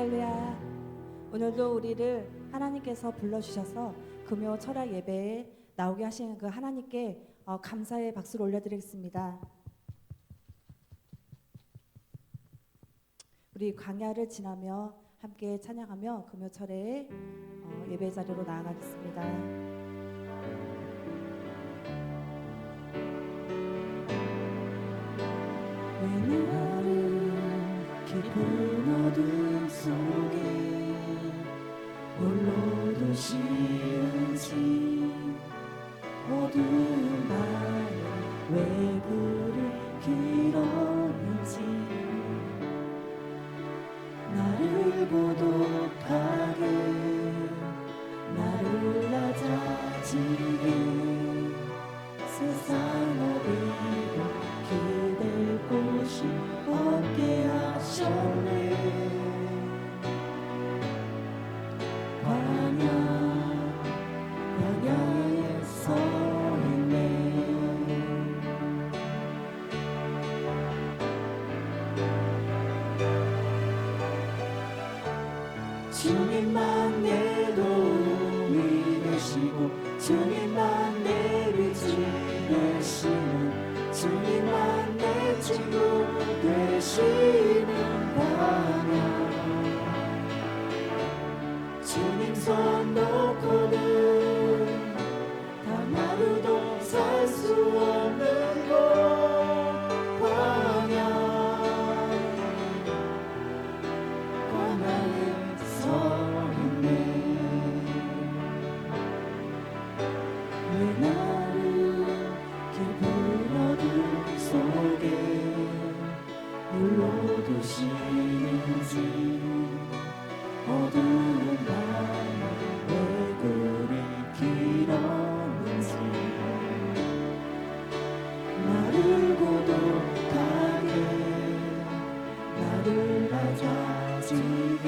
할렐루야. 오늘도 우리를 하나님께서 불러주셔서 금요 철학 예배에 나오게 하시는 그 하나님께 감사의 박수를 올려드리겠습니다. 우리 광야를 지나며 함께 찬양하며 금요 철에 예배 자리로 나아가겠습니다. 왜 나를 깊은 어둠 속에 홀로 두시는지 어두운 밤에 왜 그리 길었는지 나를 고독하게 나를 낮아지게 세상 어디도 기댈 곳이 없게 하셨네. 광야에 서 있네. 주님만 내 도움이 되시고 주님만 내 빛이 되시는 주님만 내 친구 되시는 광야. 주님 손 놓고는 단 하루도 살 수 없는 곳 광야에 서 있네. 왜 나를 깊은 어둠 속에 홀로 두시는지 어두운 밤에 왜 그리 길었는지 나를 고독하게 나를 낮아지게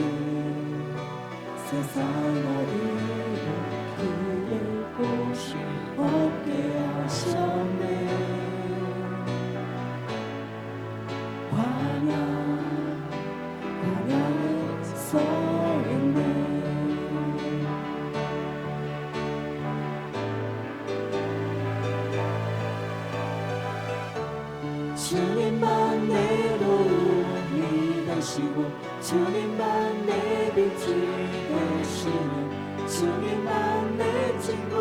세상 어디로 기댈 곳이 없게 하셨네. 광야에 서 있네. 주님만 내 도움이 되시고 주님만 내 빛이 되시는 주님만 내 친구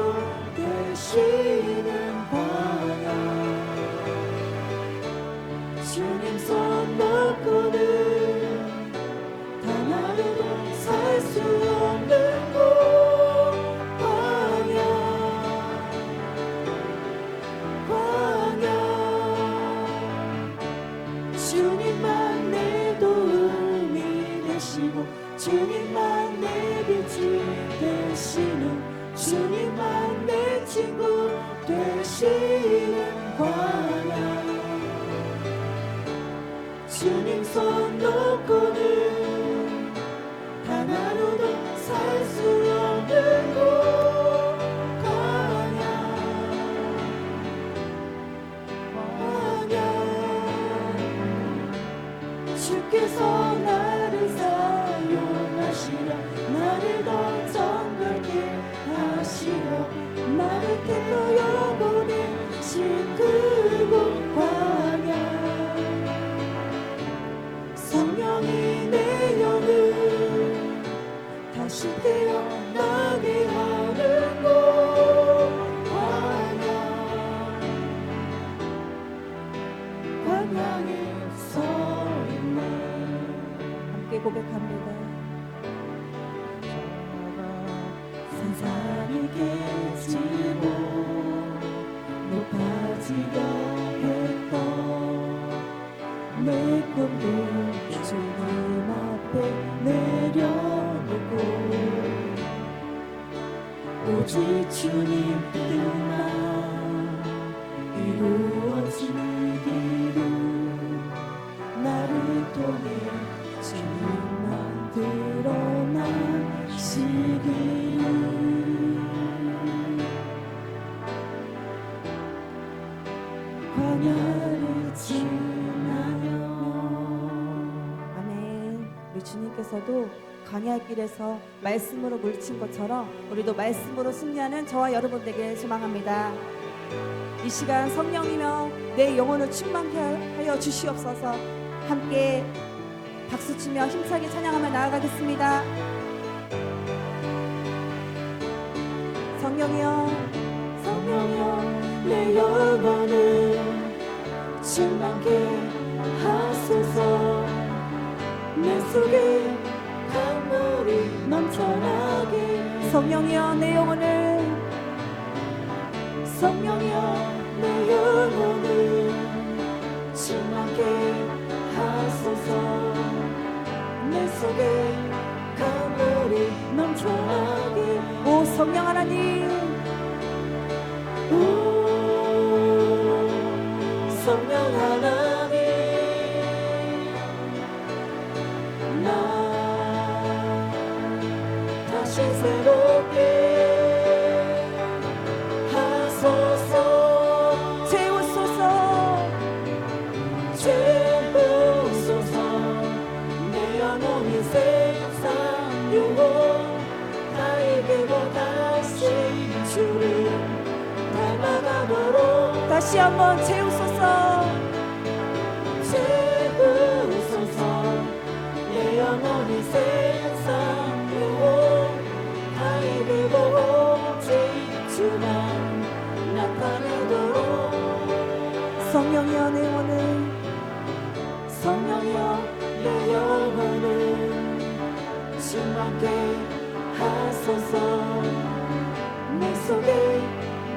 되시는 광야. 주님 손 놓고는 단 하루도 살 수 없는 곳 광야. 주님만 내 도움이 되시고 주님만 내 빛이 되시는 주님만 내 친구 되시는 광야. 주님 손 놓고는 단 하루도 살 수 없는 곳 광야. 주께서 나를 사용하시려 나를 더 정결케 하시려 나를 택하여 보내신 그곳 광야. 성령이 내 영을 다시 태어나게 하는 곳 광야에 서 있네. 함께 고백합니다. 산산이 깨지고 높아지려 했던 내 꿈도 주님 앞에 내려놓고 오직 주님 뜻만 이루어지기를 나를 통해 주님만 드러나시기를. 광야를 지나며. 아멘. 우리 주님께서 하나님께서도 광야의 길에서 말씀으로 물리친 것처럼 우리도 말씀으로 승리하는 저와 여러분 되게 소망합니다. 이 시간 성령이며 내 영혼을 충만케 하여 주시옵소서. 함께 박수치며 힘차게 찬양하며 나아가겠습니다. 성령이여, 성령이여, 내 영혼을 충만케 하소서. 내 속에 강물이 넘쳐나게. 성령이여, 내 영혼을, 성령이여, 내 영혼을 충만케 하소서. 내 속에 강물이 넘쳐나게. 오 성령 하나님, 오 성령 하나님, 나 다시 새롭게 하소서. 채우소서. 채우소서. 내 영혼이 세상 영혼 다 이기고 다시 주를 닮아가도록. 다시 한번 채우소서. 채우소서. 내 영혼이 세상 영혼 다 이기고 오직 주만 나타내도록. 성령이여, 내 영혼을, 성령이여, 내 영혼을 충만케 하소서. 내 속에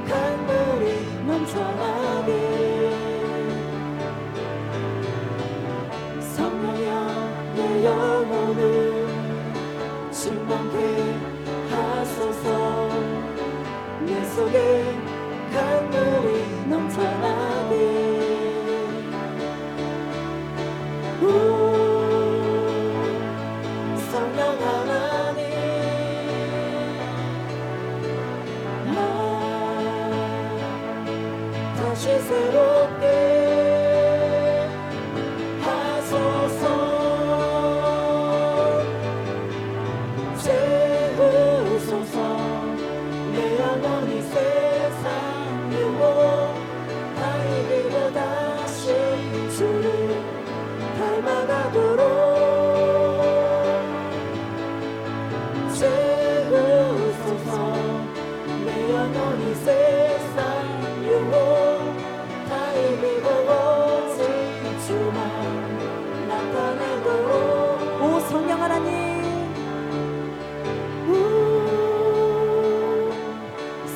강물이 넘쳐나게. 성령이여, 내 영혼을 충만케 하소서. 내 속에 강물이 넘쳐나게. 오 성령 하나님, 나 다시 새롭게 하소서. 채우소서. 내 영혼이 세상 영혼 다 이기고 다시 주를 닮아가도록. 채우소서. 내 영혼이 세상 영혼 다 이기고 오직 주만 나타내도록. 오 성령 하나님, 오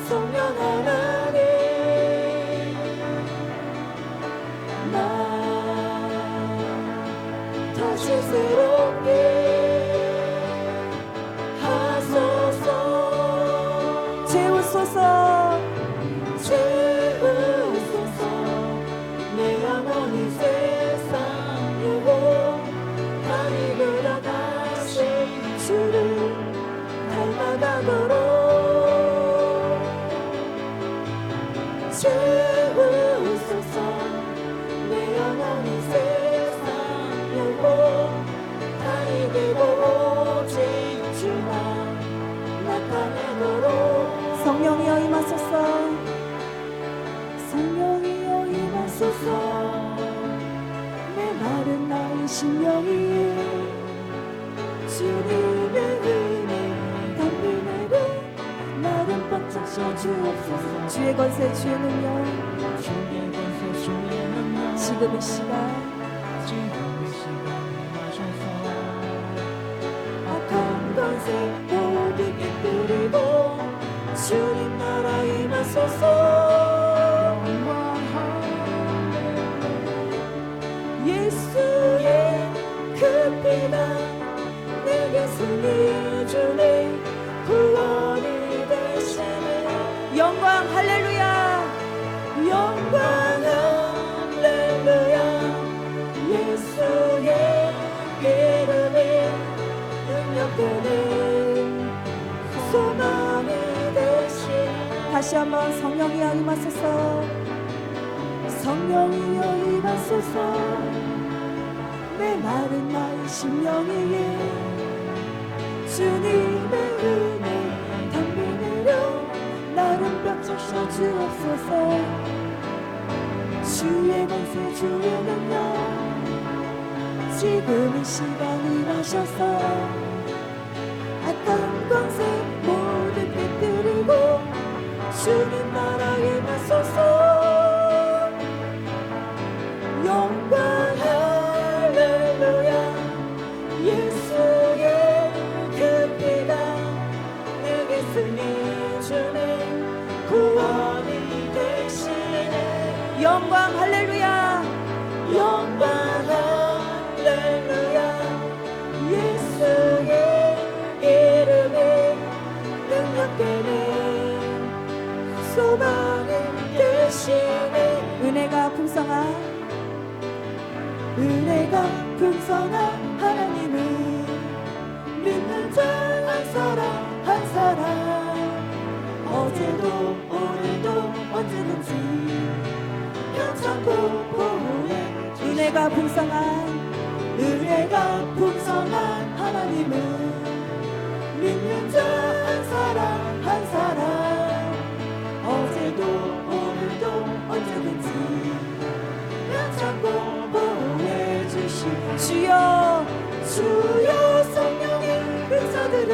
성령 하나님, 나 다시 새롭게 하소서. 채우소서. 채우소서. 내 영혼이 세상 영혼 다 이끌어 다시 주를 닮아가도록. 채우소서. 내 영혼이 세상 영혼 다 이기고 오직 주만 나타내도록. 성령이여 임하소서. 성령이여 임하소서. 내 마른 나의 심령이 주님의 은혜 담비내고 나를 바짝 씌워주옵소서. 주의 권세, 주의 능력, 주의 권세 주의 능력 지금 이 시간 하소서. 악한 권세 모두 깨뜨리고 주님 나라 임하소서. 예수의 그 피가 내게 승리 주네 구원이 되시네. 영광 할렐루야. 영광 할렐루야. 예수의 이름이 능력되는 소망이 되시네. 다시 한번 성령이여 임하소서. 성령이여 임하소서. 내 마른 나의 심령이 주님의 은혜 담비 내려 나를 prak 적셔 주옵소서. 주의 권세 주의 능력 지금 이 시간 임하셔서 악한 권세 모두 깨뜨리고 주님 나라 임하소서. 영광 할렐루야. 예수의 그 피가 내게 승리 주네. 구원이 되시네. 영광 할렐루야. 영광 할렐루야. 예수의 이름에 능력되네. 소망이 되시네. 은혜가 풍성한 하나님은 믿는 자 한 사람 한 사람 어제도 오늘도 언제든지 편찮고 보호해. 은혜가 풍성한 하나님은 믿는 자 한 사람 한 사람 어제도 오늘도 언제든지 편찮고 보호해 주시네. 주여 주여 성령의 은사들을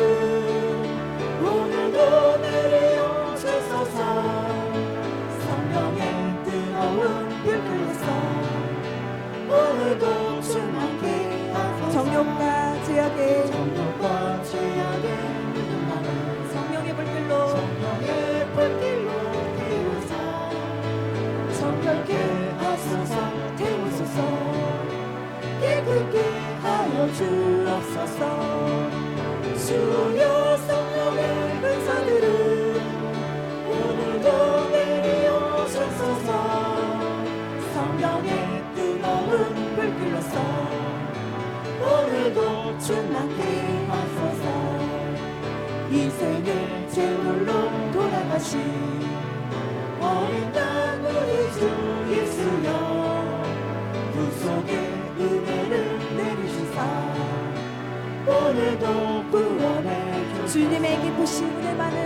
오늘도 내려 주소서. 성령의 뜨거운 불길로서 오늘도 충만케 하소서. 정욕과 죄악의 물들만을 성령의 불길로 태우사 정결케 하소서. 태우소서. 깨끗게 하여 주옵소서. 주여 성령의 은사들을 오늘도 내려 주소서. 성령의 뜨거운 불길로서 오늘도 충만케 하소서. 인생의 제물로 돌아가신 어린 양 우리 주 예수여 구속의 은혜를 내리시사 오늘도 구원해 주소서. 주님의 기쁘신 은혜만을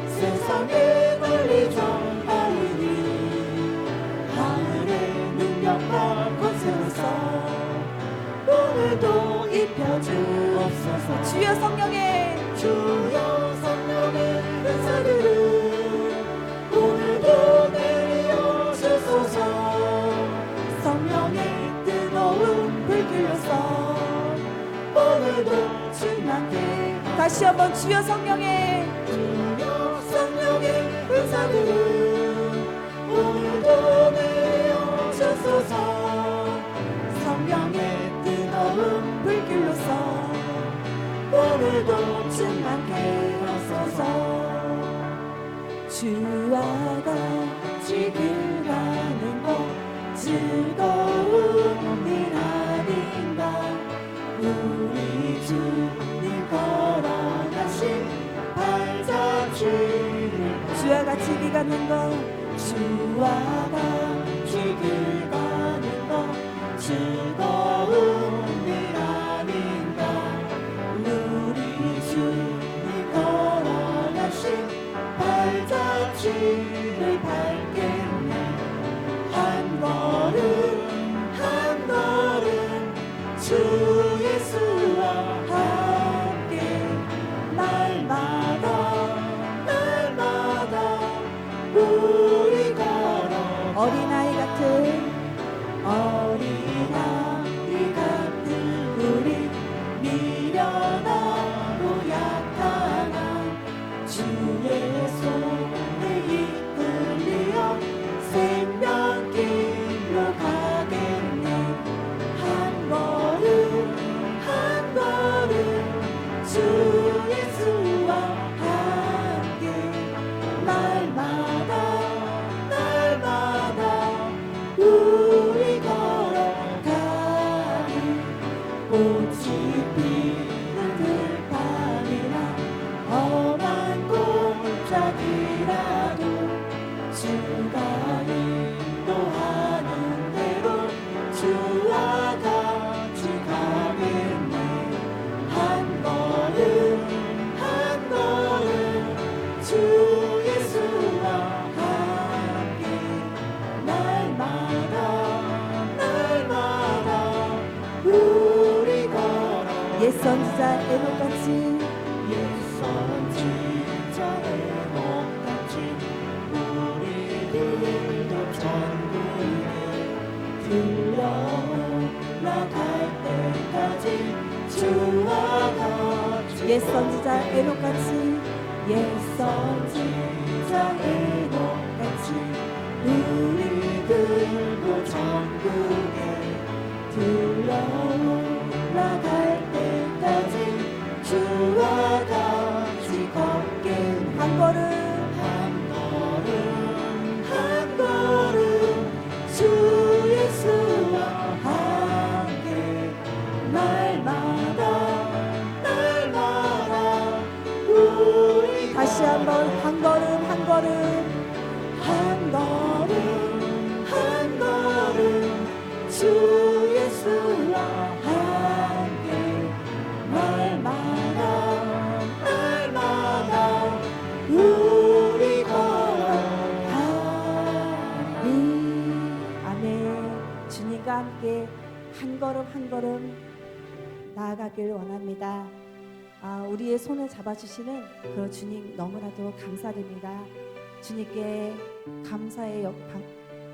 세상에 널리 전하리니 하늘의 능력과 권세로서 오늘도 입혀주옵소서. 주여 성령의 은사들을 오늘도 내려 주소서. 성령의 뜨거운 불길로서 오늘도 충만케. 다시 한번 주여 성령의 은사들을 오늘도 내려 주소서. 성령의 뜨거운 불길로서 오늘도 충만케 하소서. 주와 같이 길 가는 것 즐거운 일 아닌가. 우리 주님 걸어가신 발자취를 주와 같이 길 가는 것 주와 같이 길 가는 것 즐거운 일 아닌가. 우리 주님 걸어가신 발자취를 밟겠네. 한 걸음 한 걸음 주 예수와 함께 날마다 우리 걸어 어린아이 같은 우리 미련하고 약한 주의 손에 이끌려 생명길로 가겠네. 한 걸음 주 예수와 함께 날마다 우리 걸어가리. 꽃이 피는 들판이나 험한 골짜기라도 주가 인도하는 대로 주와 같이 선지자 에녹같이 옛 선지자 에녹같이 우리들도 천국에 들려올라갈 때까지 주와 같이 옛 선지자 에녹같이 옛 선지자 에녹같이 우리들도 천국에 들려올라갈 때까지 주와 같이 걷길 한 걸음 한 걸음 한 걸음 주 예수와 함께 날마다 날마다 우리 다시 한번 한 걸음 한 걸음 한 걸음 한 걸음 주 예수와 함께 날마다 날마다 우리 걸어가리. 아멘. 주님과 함께 한 걸음 한 걸음 나아가길 원합니다. 우리의 손을 잡아주시는 그 주님 너무나도 감사드립니다. 주님께 감사의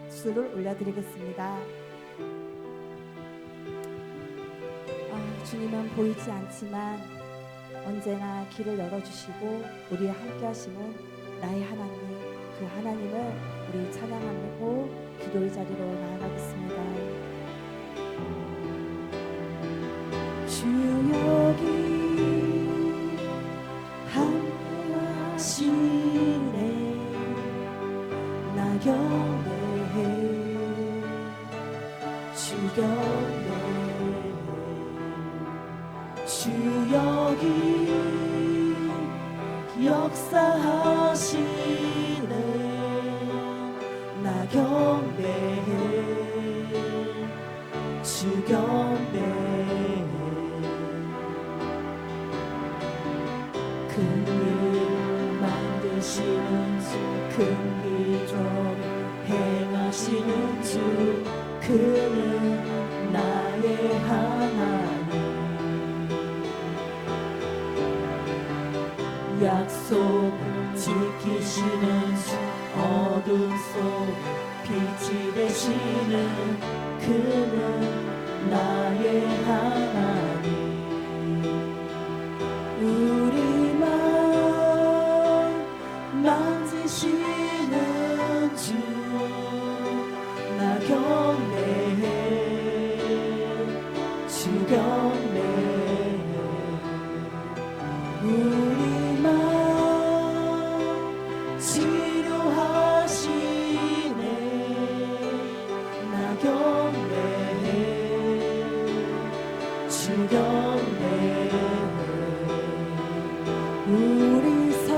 박수를 올려드리겠습니다. 주님은 보이지 않지만 언제나 길을 열어주시고 우리와 함께 하시는 나의 하나님, 그 하나님을 우리 찬양하고 기도의 자리로 나아가겠습니다. 주 여기 함께하시네 나 경배해 주 경배해 주 여기 역사하시네 나 경배해 주 경배해 큰일 만드시는 주 큰 기적 행하시는 주 그는 나의 하나님 약속 지키시는 주 어둠 속 빛이 되시는 그는 나의 하나님 우리만 만지시는 주 나 경배해 주 경배해 우리만 치료하시네 나 경배해 주 경배해 우리 삶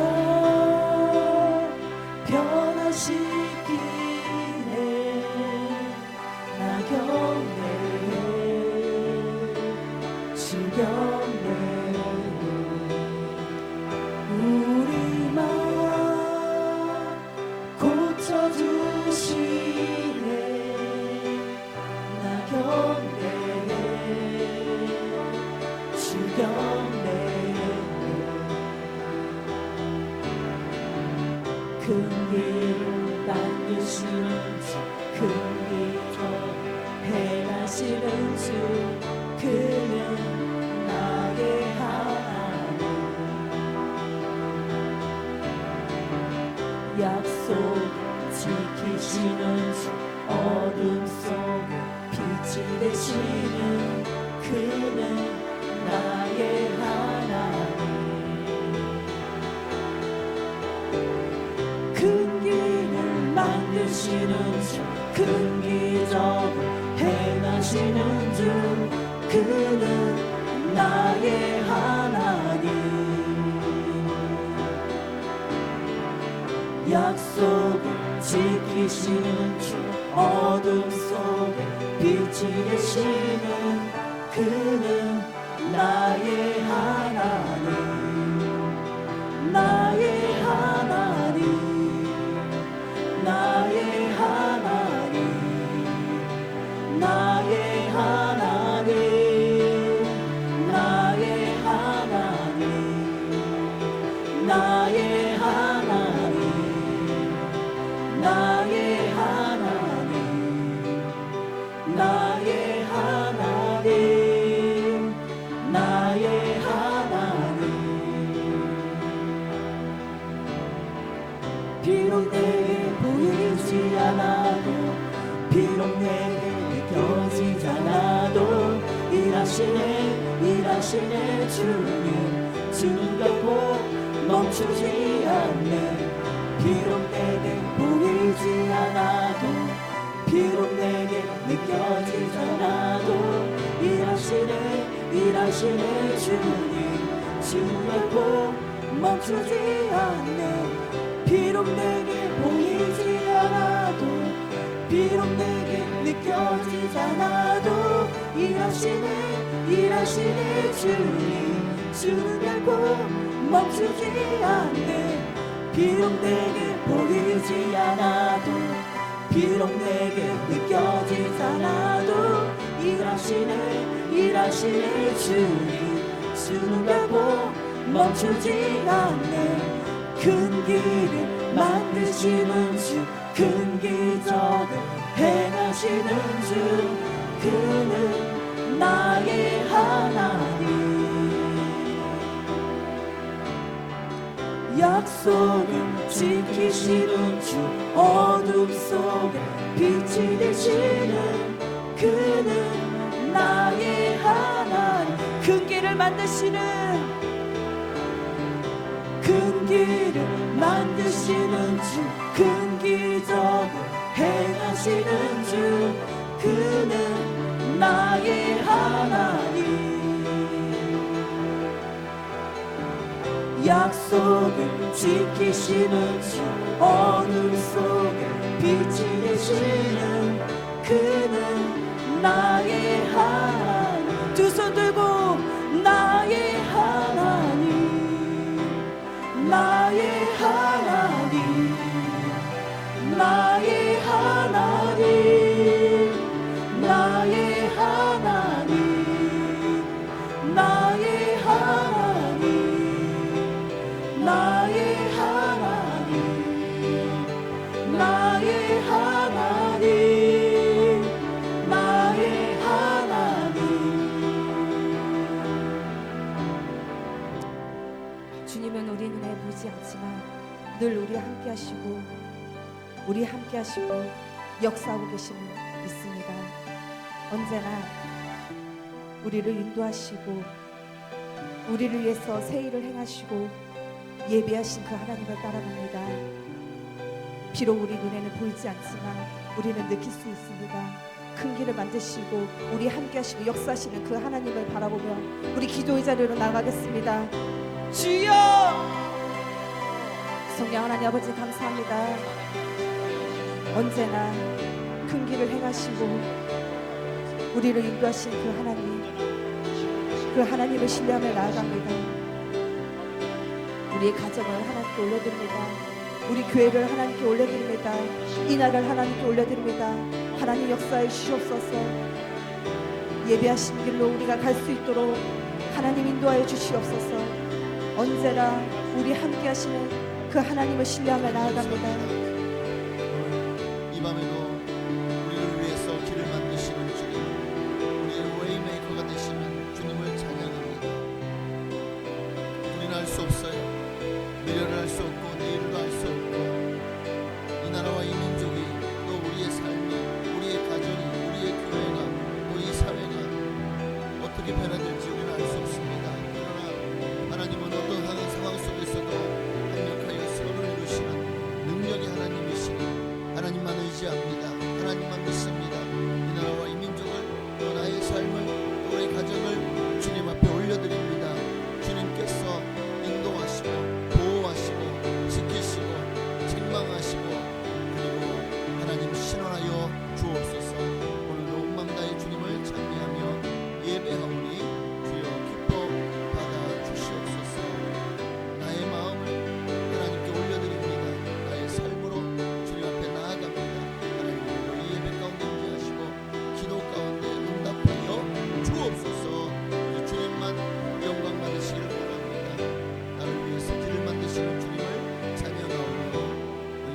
변화시키네 나 경배해 주 경배해 우리만 고쳐주시네 나 경배해 주 경배해 큰 길을 만드시는 주 큰 기적 행하시는 주 그는 나의 하나님 약속 지키시는 주 어둠 속에 빛이 되시는 그는 나의 하나님 큰 길을 만드시는 주 큰 기적 행하시는 주 그는 나의 하나님 약속 지키시는 주 어둠 속에 빛이 되시는 그는 나의 하나님 나의 하나님 나의 하나님 나의 하나님 나의 나의 하나님, 나의 하나님, 나의 하나님, 나의 하나님. 비록 내게 보이지 않아도, 비록 내게 느껴지지 않아도, 일하시네 주는 결코 멈추지 않네. 비록 내게 보이지 않아도, 비록 내게 느껴지지 않아도, 일하시네 주는 결코 멈추지 않네. 비록 내게 보이지 않아도, 비록 내게 느껴지지 않아도, 일하시네 주는 결코 멈추지 않네. 비록 내게 보이지 않아도, 비록 내게 느껴지지 않아도, 일하시네 주는 결코 멈추지 않네. 큰 길을 만드시는 주, 큰 기적을 행하시는 주, 그는 나의 하나님. 약속을 지키시는 주, 어둠 속에 빛이 되시는 그는 나의 하나님. 큰 길을 만드시는, 큰 길을 만드시는 주, 큰 기적을 행하시는 주, 그는 나의 하나님. 약속을 지키시는 주, 어둠 속에 빛이 되시는 그는 나의 하나님. 두 손 들고 나의 하나님, 나의 하나님, 나의 하나님, 나의 하나님, 나의 하나님, 나의 하나님, 나의 하나님, 나의 하나님. 주님은 우리 눈에 보이지 않지만 늘 우리 함께 하시고, 우리 함께 하시고 역사하고 계심을 믿습니다. 언제나 우리를 인도하시고, 우리를 위해서 새 일을 행하시고 예비하신 그 하나님을 따라갑니다. 비록 우리 눈에는 보이지 않지만 우리는 느낄 수 있습니다. 큰 길을 만드시고 우리 함께 하시고 역사하시는 그 하나님을 바라보며 우리 기도의 자리로 나가겠습니다. 주여! 성령 하나님 아버지 감사합니다. 언제나 큰 길을 행하시고 우리를 인도하신 그 하나님, 그 하나님을 신뢰하며 나아갑니다. 우리의 가정을 하나님께 올려드립니다. 우리 교회를 하나님께 올려드립니다. 이 나라를 하나님께 올려드립니다. 하나님 역사해 주시옵소서. 예배하신 길로 우리가 갈 수 있도록 하나님 인도하여 주시옵소서. 언제나 우리 함께 하시는 그 하나님을 신뢰하며 나아갑니다. 이 밤에도 우리를 위해서 길을 만드시는 주님, 우리의 웨이메이커가 되시는 주님을 찬양합니다. 우리는 알 수 없어요. 미래를 알 수 없고 내일도 알 수 없고, 이 나라와 이 민족이, 또 우리의 삶이, 우리의 가정이, 우리의 교회가, 또 이 사회가 어떻게 변화될지 우리는 알 수 없습니다. 그러나 하나님은 어떤 상황 속에서도 강력하게 서로를 이루시는 능력의 하나님이시니 하나님만 의지합니다. 하나님만 믿습니다. 이 나라와 이 민족을, 또 나의 삶을, 또 우리 가정을 주님 앞에 올려드립니다. 주님께서 인도하시고 보호하시고 지키시고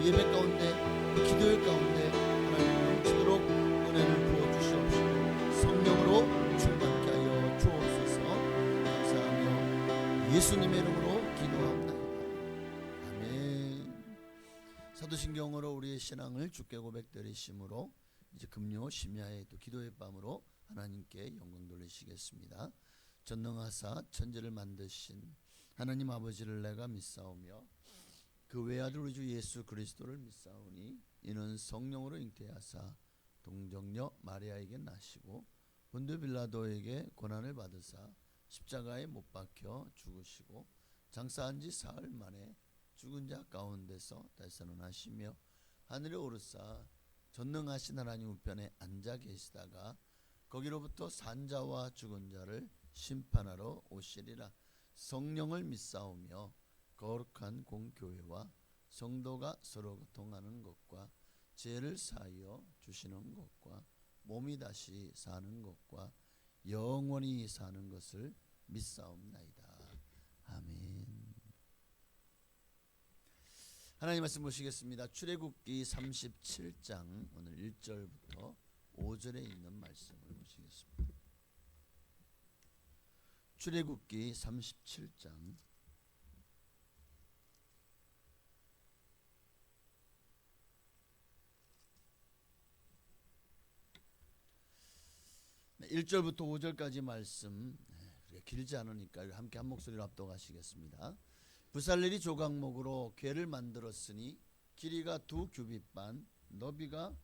예배 가운데 또 기도의 가운데 하나님 넘치도록 은혜를 부어주시옵시고 성령으로 충만케 하여 주옵소서. 감사하며 예수님의 이름으로 기도합니다. 아멘. 사도신경으로 우리의 신앙을 주께 고백드리심으로 이제 금요 심야에 또 기도의 밤으로 하나님께 영광 돌리시겠습니다. 전능하사 천지를 만드신 하나님 아버지를 내가 믿사오며 그 외아들 우리 주 예수 그리스도를 믿사오니 이는 성령으로 잉태하사 동정녀 마리아에게 나시고 본디오 빌라도에게 고난을 받으사 십자가에 못 박혀 죽으시고 장사한 지 사흘 만에 죽은 자 가운데서 다시 살아나시며 하늘에 오르사 전능하신 하나님 우편에 앉아 계시다가 거기로부터 산자와 죽은 자를 심판하러 오시리라. 성령을 믿사오며 거룩한 공교회와 성도가 서로 교통하는 것과 죄를 사하여 주시는 것과 몸이 다시 사는 것과 영원히 사는 것을 믿사옵나이다. 아멘. 하나님 말씀 보시겠습니다. 출애굽기 37장 오늘 1절부터 5절에 있는 말씀을 보시겠습니다. 출애굽기 37장 1절부터 5절까지 말씀 길지 않으니까 함께 한 목소리로 합독하시겠습니다. 부살렐이 조각목으로 궤를 만들었으니 길이가 2규빗 반, 너비가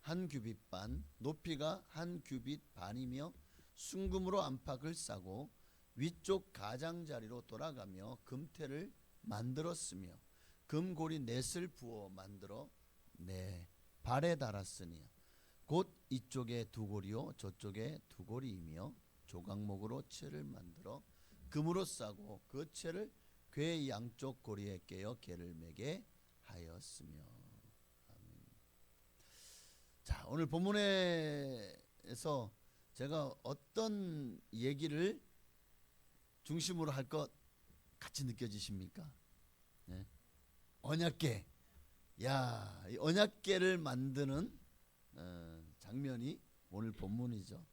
1규빗 반, 높이가 1규빗 반이며 순금으로 안팎을 싸고 위쪽 가장자리로 돌아가며 금태를 만들었으며 금고리 넷을 부어 만들어 네 발에 달았으니 곧 이쪽에 2고리요 저쪽에 2고리이며 조각목으로 채를 만들어 금으로 싸고 그 채를 궤 양쪽 고리에 깨어 개를 매게 하였으며. 아멘. 자, 오늘 본문에서 제가 어떤 얘기를 중심으로 할 것 같이 느껴지십니까? 네. 언약궤. 야, 이 언약궤를 만드는 장면이 오늘 본문이죠.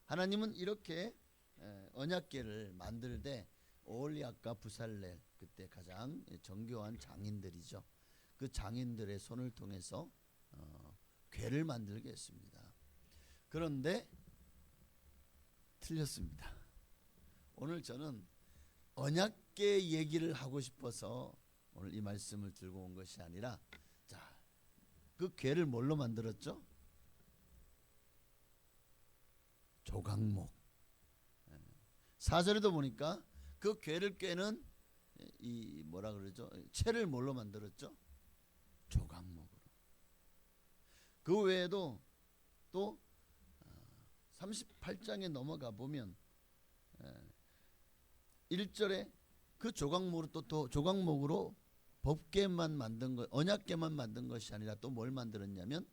하나님은 이렇게 언약궤를 만들 때 오홀리압과 부살렐 그때 가장 정교한 장인들이죠. 그 장인들의 손을 통해서 궤를 만들게 했습니다. 그런데 틀렸습니다. 오늘 저는 언약궤 얘기를 하고 싶어서 오늘 이 말씀을 들고 온 것이 아니라, 자, 그 궤를 뭘로 만들었죠? 조각목. 4절에도 보니까 그 궤를 꿰는 이 뭐라 그러죠? 채를 뭘로 만들었죠? 조각목으로. 그 외에도 또 38장에 넘어가 보면 1절에 그 조각목으로 또 조각목으로 법궤만 만든 것, 언약궤만 만든 것이 아니라 또 뭘 만들었냐면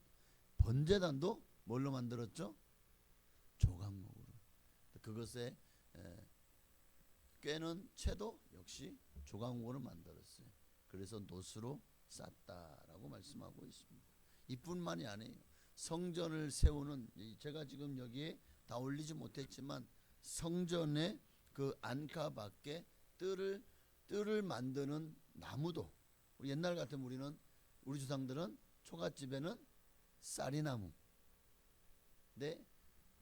번제단도 뭘로 만들었죠? 조각목으로. 그것에 꿰는 채도 역시 조각목으로 만들었어요. 그래서 노수로 쌌다라고 말씀하고 있습니다. 이뿐만이 아니에요. 성전을 세우는, 제가 지금 여기에 다 올리지 못했지만 성전의 그 안가 밖에 뜰을 만드는 나무도, 우리 옛날 같으면 우리 조상들은 초가집에는 쌀이나무, 근데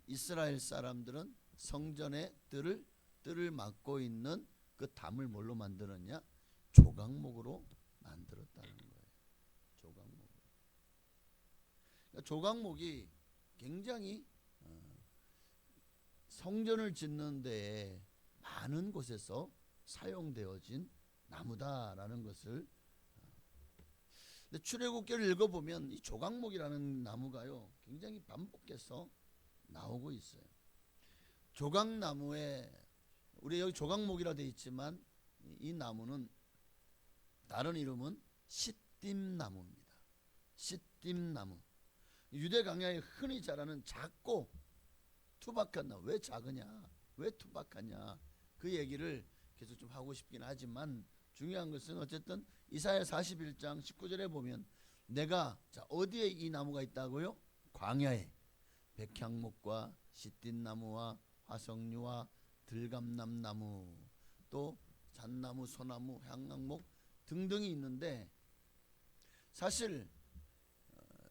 이스라엘 사람들은 성전의 뜰을 막고 있는 그 담을 뭘로 만들었냐? 조각목으로 만들었다는 거예요. 조각목. 그러니까 조각목이 굉장히 성전을 짓는 데에 많은 곳에서 사용되어진 나무다라는 것을, 근데 출애굽기를 읽어보면 이 조각목이라는 나무가요 굉장히 반복해서 나오고 있어요. 조각나무에, 우리 여기 조각목이라 되어 있지만 이 나무는 다른 이름은 시딤나무입니다. 시딤나무. 유대 광야에 흔히 자라는 작고 투박한 나무. 왜 작으냐? 왜 투박하냐? 그 얘기를 계속 좀 하고 싶긴 하지만 중요한 것은 어쨌든 이사야 41장 19절에 보면 내가 자 어디에 이 나무가 있다고요? 광야에 백향목과 시띠나무와 화석류와 들감남나무 또 잣나무, 소나무, 향락목 등등이 있는데 사실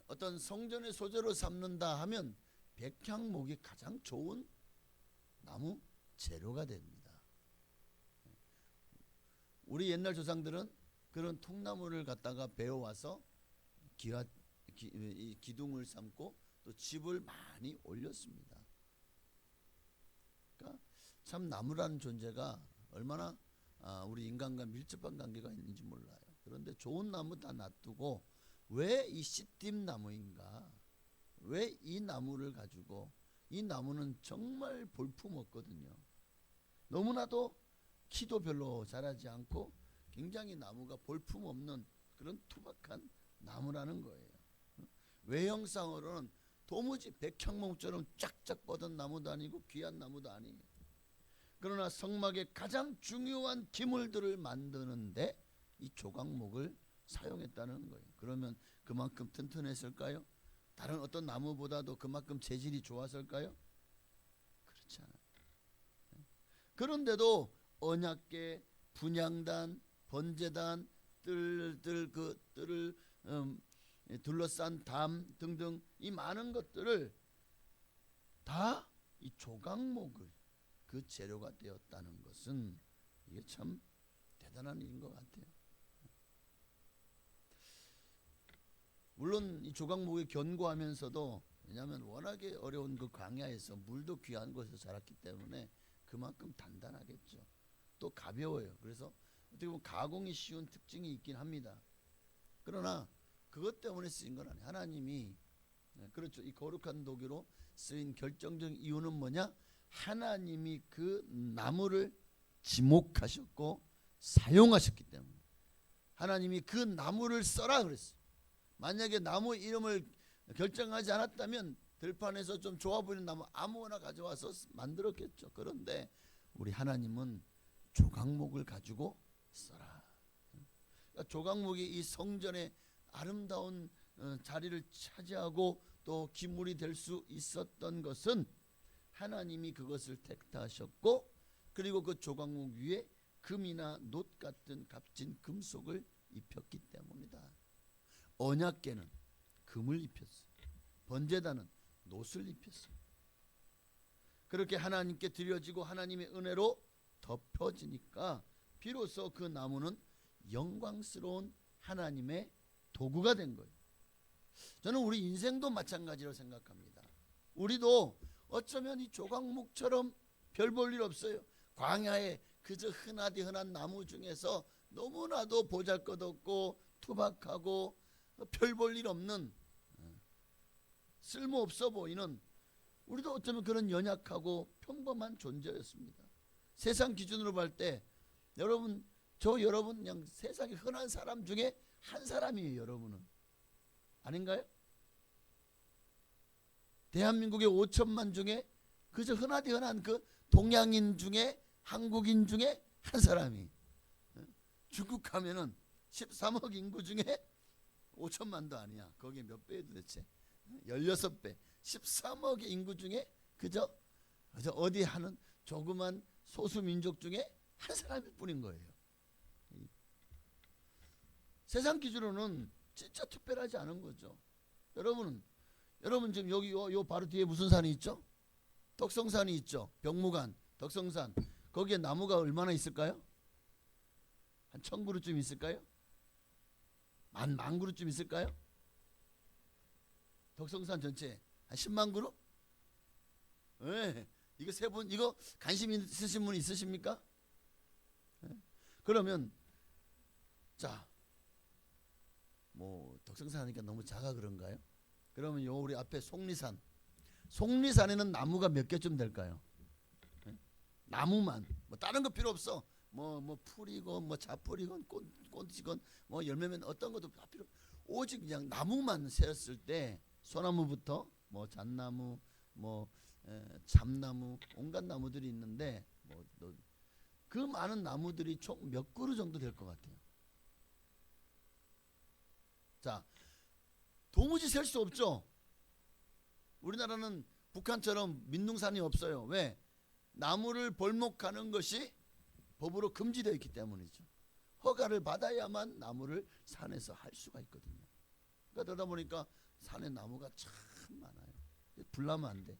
어떤 성전의 소재로 삼는다 하면 백향목이 가장 좋은 나무 재료가 됩니다. 우리 옛날 조상들은 그런 통나무를 갖다가 베어와서 기둥을 삼고 또 집을 많이 올렸습니다. 그러니까 참 나무라는 존재가 얼마나 우리 인간과 밀접한 관계가 있는지 몰라요. 그런데 좋은 나무 다 놔두고 왜 이 시띠나무인가? 왜 이 나무를 가지고 이 나무는 정말 볼품 없거든요. 너무나도 키도 별로 자라지 않고 굉장히 나무가 볼품 없는 그런 투박한 나무라는 거예요. 외형상으로는 도무지 백향목처럼 쫙쫙 뻗은 나무도 아니고 귀한 나무도 아니에요. 그러나 성막의 가장 중요한 기물들을 만드는데 이 조각목을 사용했다는 거예요. 그러면 그만큼 튼튼했을까요? 다른 어떤 나무보다도 그만큼 재질이 좋았을까요? 그렇지 않아요. 그런데도 언약궤, 분향단, 번제단, 그 뜰을 둘러싼 담 등등 이 많은 것들을 다 이 조각목을 그 재료가 되었다는 것은 이게 참 대단한 일인 것 같아요. 물론 이 조각목이 견고하면서도 왜냐하면 워낙에 어려운 그 광야에서 물도 귀한 곳에서 자랐기 때문에 그만큼 단단하겠죠. 또 가벼워요. 그래서 어떻게 보면 가공이 쉬운 특징이 있긴 합니다. 그러나 그것 때문에 쓰인 건 아니에요. 하나님이 그렇죠. 이 거룩한 도구로 쓰인 결정적인 이유는 뭐냐? 하나님이 그 나무를 지목하셨고 사용하셨기 때문에 하나님이 그 나무를 써라 그랬어요. 만약에 나무 이름을 결정하지 않았다면 들판에서 좀 좋아 보이는 나무 아무거나 가져와서 만들었겠죠. 그런데 우리 하나님은 조각목을 가지고 써라. 그러니까 조각목이 이 성전의 아름다운 자리를 차지하고 또 기물이 될 수 있었던 것은 하나님이 그것을 택하셨고 그리고 그 조각목 위에 금이나 놋 같은 값진 금속을 입혔기 때문이다. 언약궤는 금을 입혔어요. 번제단은 놋을 입혔어요. 그렇게 하나님께 드려지고 하나님의 은혜로 덮여지니까 비로소 그 나무는 영광스러운 하나님의 도구가 된 거예요. 저는 우리 인생도 마찬가지로 생각합니다. 우리도 어쩌면 이 조각목처럼 별 볼 일 없어요. 광야에 그저 흔하디 흔한 나무 중에서 너무나도 보잘것없고 투박하고 별 볼 일 없는 쓸모없어 보이는 우리도 어쩌면 그런 연약하고 평범한 존재였습니다. 세상 기준으로 볼 때 여러분 그냥 세상에 흔한 사람 중에 한 사람이에요. 여러분은 아닌가요? 대한민국의 5천만 중에 그저 흔하디 흔한 그 동양인 중에 한국인 중에 한 사람이 중국 가면은 13억 인구 중에 5천만도 아니야. 거기에 몇 배예요 도대체? 16배 13억의 인구 중에 그저 어디 하는 조그만 소수민족 중에 한 사람일 뿐인 거예요. 세상 기준으로는 진짜 특별하지 않은 거죠. 여러분 지금 여기 요 바로 뒤에 무슨 산이 있죠? 덕성산이 있죠. 병무관, 덕성산. 거기에 나무가 얼마나 있을까요? 한 1000그루쯤 있을까요? 만 그루쯤 있을까요? 덕성산 전체 한 10만 그루? 네. 이거 세 분 이거 관심 있으신 분 있으십니까? 네. 그러면 자, 뭐 덕성산 하니까 너무 작아 그런가요? 그러면 요 우리 앞에 속리산에는 나무가 몇 개쯤 될까요? 네? 나무만 뭐 다른 거 필요 없어. 뭐 풀이건 뭐 잡풀이건 꽃이건 뭐 열매면 어떤 것도 다 필요. 오직 그냥 나무만 세었을 때 소나무부터 뭐 잣나무 뭐 참나무 온갖 나무들이 있는데 뭐 그 많은 나무들이 총 몇 그루 정도 될 것 같아요? 자, 도무지 셀 수 없죠. 우리나라는 북한처럼 민둥산이 없어요. 왜? 나무를 벌목하는 것이 법으로 금지되어 있기 때문이죠. 허가를 받아야만 나무를 산에서 할 수가 있거든요. 그러다 보니까 산에 나무가 참 많아요. 불나면 안 돼.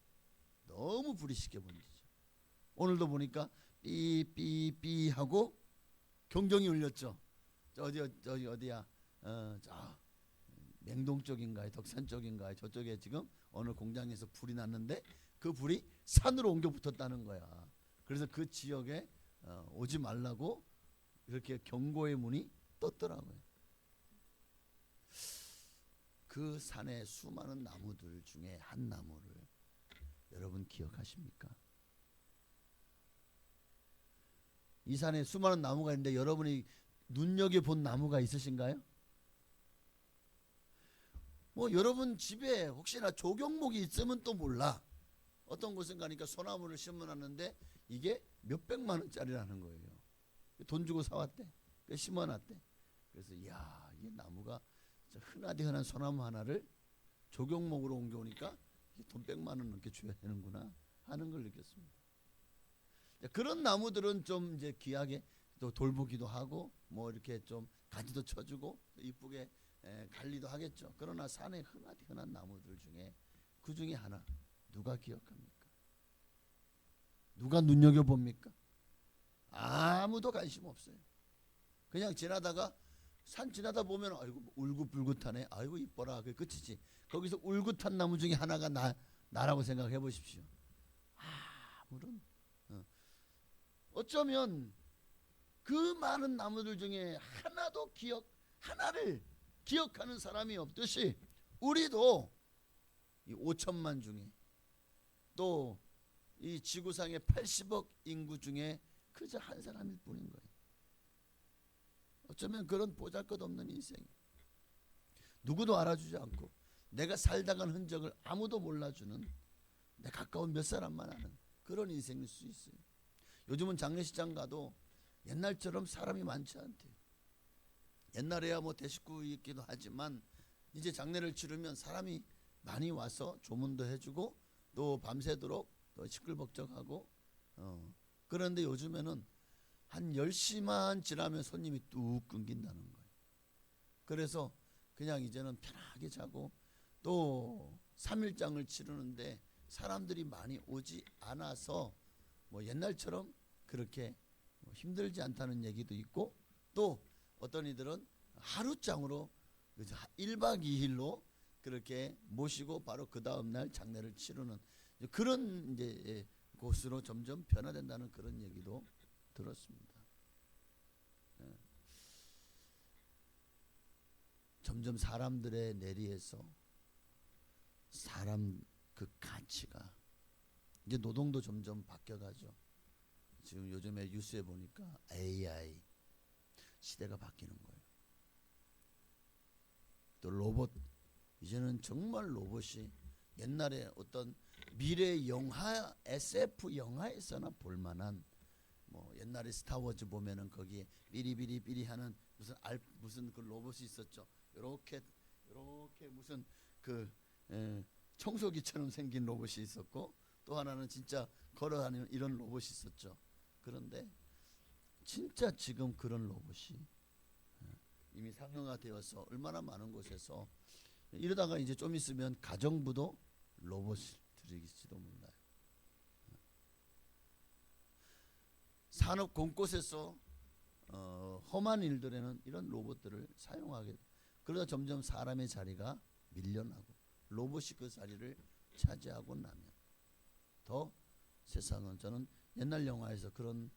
너무 불이 쉽게 번지죠. 오늘도 보니까 삐삐삐 하고 경종이 울렸죠. 저기 어디야? 저 맹동 쪽인가요? 덕산 쪽인가요? 저쪽에 지금 어느 공장에서 불이 났는데 그 불이 산으로 옮겨 붙었다는 거야. 그래서 그 지역에 오지 말라고 이렇게 경고의 문이 떴더라고요. 그 산의 수많은 나무들 중에 한 나무를 여러분 기억하십니까? 이 산에 수많은 나무가 있는데 여러분이 눈여겨본 나무가 있으신가요? 뭐 여러분 집에 혹시나 조경목이 있으면 또 몰라. 어떤 곳은 가니까 소나무를 심어놨는데 이게 몇백만 원짜리라는 거예요. 돈 주고 사왔대. 심어놨대. 그래서 이야, 이 나무가 흔하디 흔한 소나무 하나를 조경목으로 옮겨오니까 돈 100만 원 넘게 줘야 되는구나 하는 걸 느꼈습니다. 그런 나무들은 좀 이제 귀하게 또 돌보기도 하고 뭐 이렇게 좀 가지도 쳐주고 이쁘게 관리도 하겠죠. 그러나 산에 흔하디 흔한 나무들 중에 그 중에 하나 누가 기억합니까? 누가 눈여겨봅니까? 아무도 관심 없어요. 그냥 지나다가 산 지나다 보면 아이고 울긋불긋하네. 아이고 이뻐라. 그게 끝이지. 거기서 울긋한 나무 중에 하나가 나라고 생각해 보십시오. 아무런 어쩌면 그 많은 나무들 중에 하나를 기억하는 사람이 없듯이 우리도 이 5천만 중에 또 이 지구상의 80억 인구 중에 그저 한 사람일 뿐인 거예요. 어쩌면 그런 보잘것없는 인생, 누구도 알아주지 않고 내가 살다 간 흔적을 아무도 몰라주는 내 가까운 몇 사람만 아는 그런 인생일 수 있어요. 요즘은 장례식장 가도 옛날처럼 사람이 많지 않대요. 옛날에야 뭐 대식구 있기도 하지만 이제 장례를 치르면 사람이 많이 와서 조문도 해주고 또 밤새도록 또 시끌벅적하고 그런데 요즘에는 한 10시만 지나면 손님이 뚝 끊긴다는 거예요. 그래서 그냥 이제는 편하게 자고 또 3일장을 치르는데 사람들이 많이 오지 않아서 뭐 옛날처럼 그렇게 힘들지 않다는 얘기도 있고 또 어떤 이들은 하루장으로 1박 2일로 그렇게 모시고 바로 그 다음 날 장례를 치르는 그런 이제 곳으로 점점 변화된다는 그런 얘기도 들었습니다. 점점 사람들의 내리에서 사람 그 가치가 이제 노동도 점점 바뀌어가죠. 지금 요즘에 뉴스에 보니까 AI 시대가 바뀌는 거예요. 또 로봇, 이제는 정말 로봇이 옛날에 어떤 미래 영화 SF 영화에서나 볼만한 뭐 옛날에 스타워즈 보면은 거기에 삐리삐리삐리 하는 무슨 그 로봇이 있었죠. 이렇게 무슨 그 청소기처럼 생긴 로봇이 있었고 또 하나는 진짜 걸어다니는 이런 로봇이 있었죠. 그런데 진짜 지금 그런 로봇이 이미 상용화되어서 얼마나 많은 곳에서 이러다가 이제 좀 있으면 가정부도 로봇이 들이실지도 몰라요. 산업 곳곳에서 험한 일들에는 이런 로봇들을 사용하게 그러다 점점 사람의 자리가 밀려나고 로봇이 그 자리를 차지하고 나면 더 세상은 저는 옛날 영화에서 그런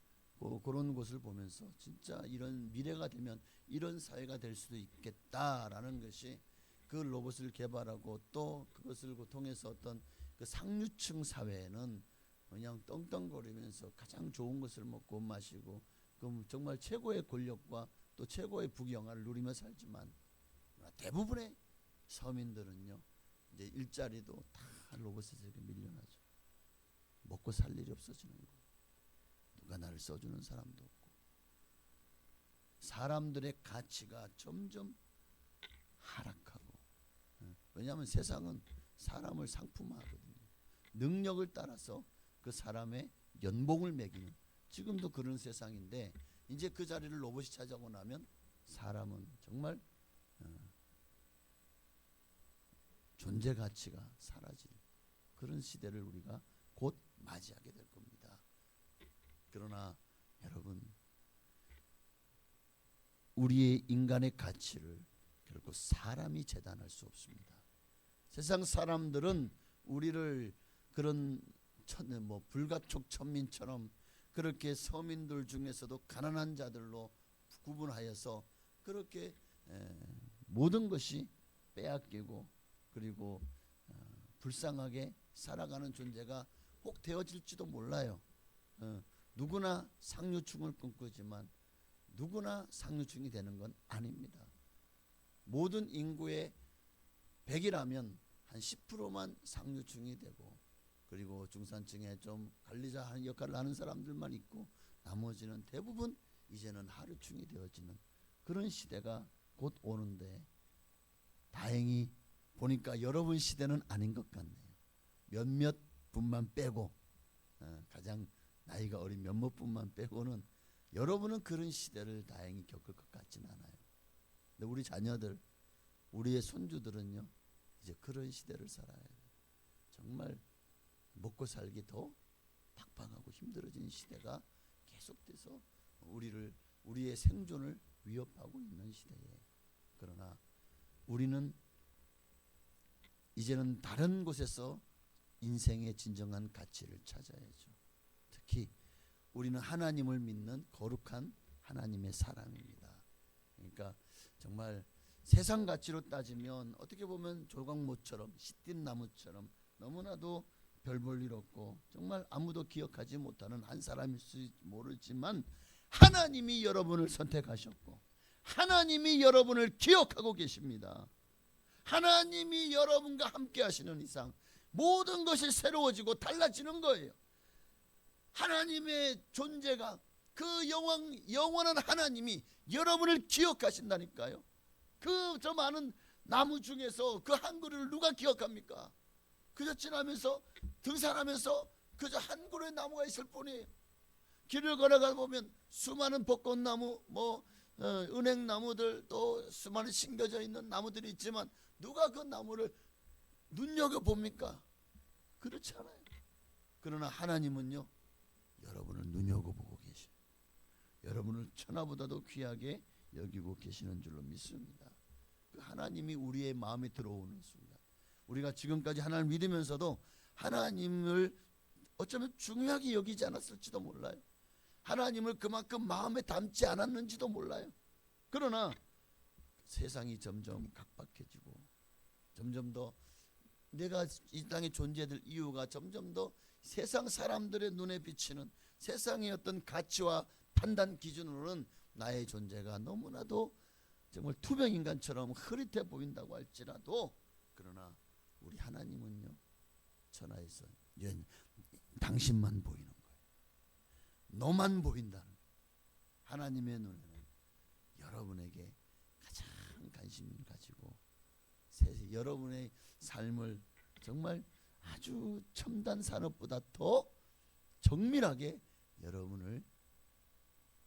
곳을 보면서 진짜 이런 미래가 되면 이런 사회가 될 수도 있겠다라는 것이 그 로봇을 개발하고 또 그것을 통해서 어떤 그 상류층 사회에는 그냥 떵떵거리면서 가장 좋은 것을 먹고 마시고 그럼 정말 최고의 권력과 또 최고의 부귀영화를 누리며 살지만 대부분의 서민들은요 이제 일자리도 다 로봇에서 밀려나죠. 먹고 살 일이 없어지는 거예요. 누가 나를 써주는 사람도 없고 사람들의 가치가 점점 하락하고 왜냐하면 세상은 사람을 상품화하거든요. 능력을 따라서 그 사람의 연봉을 매기는 지금도 그런 세상인데 이제 그 자리를 로봇이 차지하고 나면 사람은 정말 존재 가치가 사라질 그런 시대를 우리가 곧 맞이하게 될 겁니다. 그러나 여러분 우리의 인간의 가치를 결코 사람이 재단할 수 없습니다. 세상 사람들은 우리를 그런 불가촉 천민처럼 그렇게 서민들 중에서도 가난한 자들로 구분하여서 그렇게 모든 것이 빼앗기고 그리고 불쌍하게 살아가는 존재가 꼭 되어질지도 몰라요. 누구나 상류층을 꿈꾸지만 누구나 상류층이 되는 건 아닙니다. 모든 인구의 100이라면 한 10%만 상류층이 되고 그리고 중산층에 좀 관리자 역할을 하는 사람들만 있고 나머지는 대부분 이제는 하류층이 되어지는 그런 시대가 곧 오는데 다행히 보니까 여러분 시대는 아닌 것 같네요. 몇몇 분만 빼고 가장 나이가 어린 몇몇 분만 빼고는 여러분은 그런 시대를 다행히 겪을 것 같지는 않아요. 근데 우리 자녀들 우리의 손주들은요 이제 그런 시대를 살아야 돼요. 정말 먹고 살기 더 팍팍하고 힘들어진 시대가 계속돼서 우리의 생존을 위협하고 있는 시대에 그러나 우리는 이제는 다른 곳에서 인생의 진정한 가치를 찾아야죠. 특히 우리는 하나님을 믿는 거룩한 하나님의 사람입니다. 그러니까 정말 세상 가치로 따지면 어떻게 보면 조각모처럼 시띤 나무처럼 너무나도 별 볼 일 없고 정말 아무도 기억하지 못하는 한 사람일지 모르지만 하나님이 여러분을 선택하셨고 하나님이 여러분을 기억하고 계십니다. 하나님이 여러분과 함께 하시는 이상 모든 것이 새로워지고 달라지는 거예요. 하나님의 존재가 그 영원한 하나님이 여러분을 기억하신다니까요. 그 저 많은 나무 중에서 그 한 그루를 누가 기억합니까? 그저 지나면서 등산하면서 그저 한 그루의 나무가 있을 뿐이에요. 길을 걸어가 보면 수많은 벚꽃나무, 은행나무들 또 수많은 심겨져 있는 나무들이 있지만 누가 그 나무를 눈여겨봅니까? 그렇지 않아요. 그러나 하나님은요 여러분을 눈여겨보고 계셔요. 여러분을 천하보다도 귀하게 여기고 계시는 줄로 믿습니다. 그 하나님이 우리의 마음에 들어오는 순간 우리가 지금까지 하나님을 믿으면서도 하나님을 어쩌면 중요하게 여기지 않았을지도 몰라요. 하나님을 그만큼 마음에 담지 않았는지도 몰라요. 그러나 세상이 점점 각박해지고 점점 더 내가 이 땅에 존재될 이유가 점점 더 세상 사람들의 눈에 비치는 세상의 어떤 가치와 판단 기준으로는 나의 존재가 너무나도 정말 투명인간처럼 흐릿해 보인다고 할지라도 그러나 우리 하나님은요 천하에서 당신만 보이는 거예요. 너만 보인다는 거예요. 하나님의 눈에는 여러분에게 가장 관심을 가지고 여러분의 삶을 정말 아주 첨단 산업보다 더 정밀하게 여러분을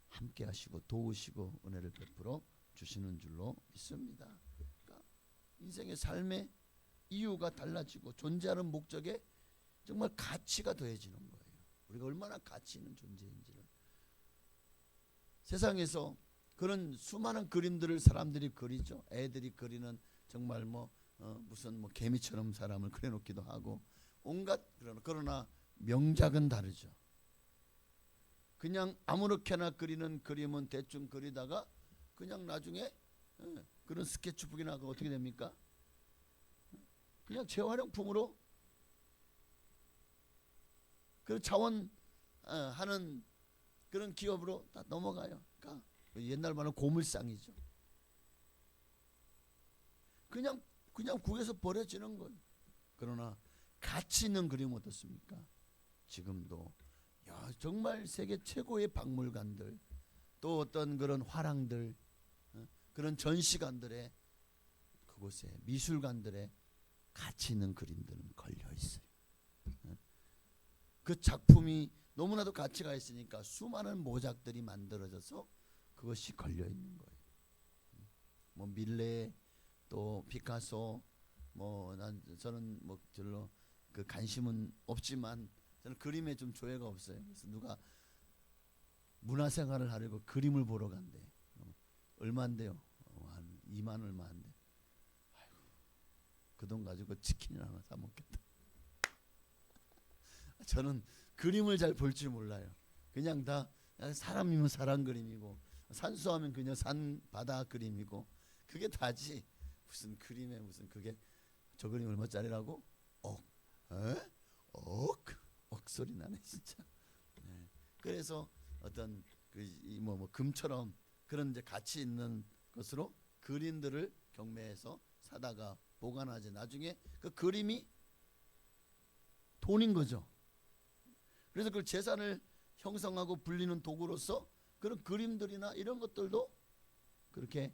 함께 하시고 도우시고 은혜를 베풀어 주시는 줄로 믿습니다. 그러니까 인생의 삶의 이유가 달라지고 존재하는 목적에 정말 가치가 더해지는 거예요. 우리가 얼마나 가치 있는 존재인지를. 세상에서 그런 수많은 그림들을 사람들이 그리죠. 애들이 그리는 정말 무슨 개미처럼 사람을 그려놓기도 하고 온갖 그러나 명작은 다르죠. 그냥 아무렇게나 그리는 그림은 대충 그리다가 그냥 나중에 그런 스케치북이나 어떻게 됩니까? 그냥 재활용품으로 그 자원하는 그런 기업으로 다 넘어가요. 그러니까 옛날 말은 고물상이죠. 그냥 국에서 버려지는 거예요. 그러나 가치 있는 그림 어떻습니까? 지금도 야, 정말 세계 최고의 박물관들, 또 어떤 그런 화랑들, 그런 전시관들에, 그곳에 미술관들에 가치 있는 그림들은 걸려 있어요. 그 작품이 너무나도 가치가 있으니까 수많은 모작들이 만들어져서 그것이 걸려 있는 거예요. 뭐 밀레, 또 피카소, 저는 뭐 별로 그 관심은 없지만 저는 그림에 좀 조예가 없어요. 그래서 누가 문화생활을 하려고 그림을 보러 간대. 얼마인데요? 한 2만 얼마인데. 아이고, 그 돈 가지고 치킨이나 하나 사 먹겠다. 저는 그림을 잘 볼 줄 몰라요. 그냥 다 사람이면 사람 그림이고, 산수하면 그냥 산 바다 그림이고, 그게 다지. 무슨 그림에 무슨 그게 저 그림 얼마짜리라고? 억 소리 나네 진짜. 네. 그래서 어떤 뭐 금처럼 그런 이제 가치 있는 것으로 그림들을 경매해서 사다가 보관하지. 나중에 그 그림이 돈인 거죠. 그래서 그 재산을 형성하고 불리는 도구로서 그런 그림들이나 이런 것들도 그렇게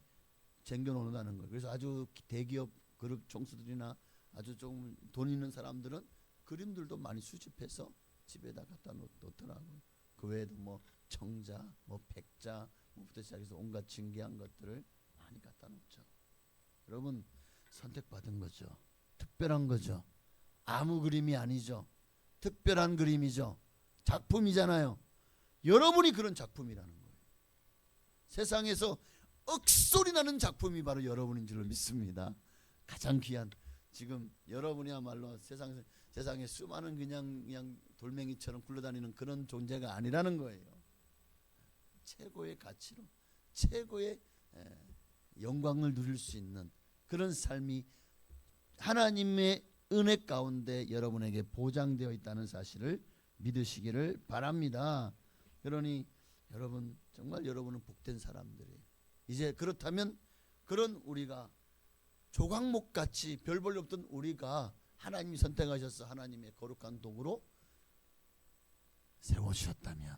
쟁겨놓는다는 거예요. 그래서 아주 대기업 그룹 총수들이나 아주 좀 돈 있는 사람들은 그림들도 많이 수집해서 집에다 갖다 놓더라고요. 그 외에도 뭐 청자, 뭐 백자, 뭐부터 시작해서 온갖 진귀한 것들을 많이 갖다 놓죠. 여러분, 선택받은 거죠. 특별한 거죠. 아무 그림이 아니죠. 특별한 그림이죠. 작품이잖아요. 여러분이 그런 작품이라는 거예요. 세상에서 억소리 나는 작품이 바로 여러분인 줄로 믿습니다. 가장 귀한, 지금 여러분이야말로 세상에 수많은 그냥 돌멩이처럼 굴러다니는 그런 존재가 아니라는 거예요. 최고의 가치로, 최고의 영광을 누릴 수 있는 그런 삶이 하나님의 은혜 가운데 여러분에게 보장되어 있다는 사실을 믿으시기를 바랍니다. 그러니 여러분, 정말 여러분은 복된 사람들이에요. 이제 그렇다면 그런 우리가 조각목같이 별 볼 일 없던 우리가 하나님이 선택하셔서 하나님의 거룩한 도구로 세워주셨다면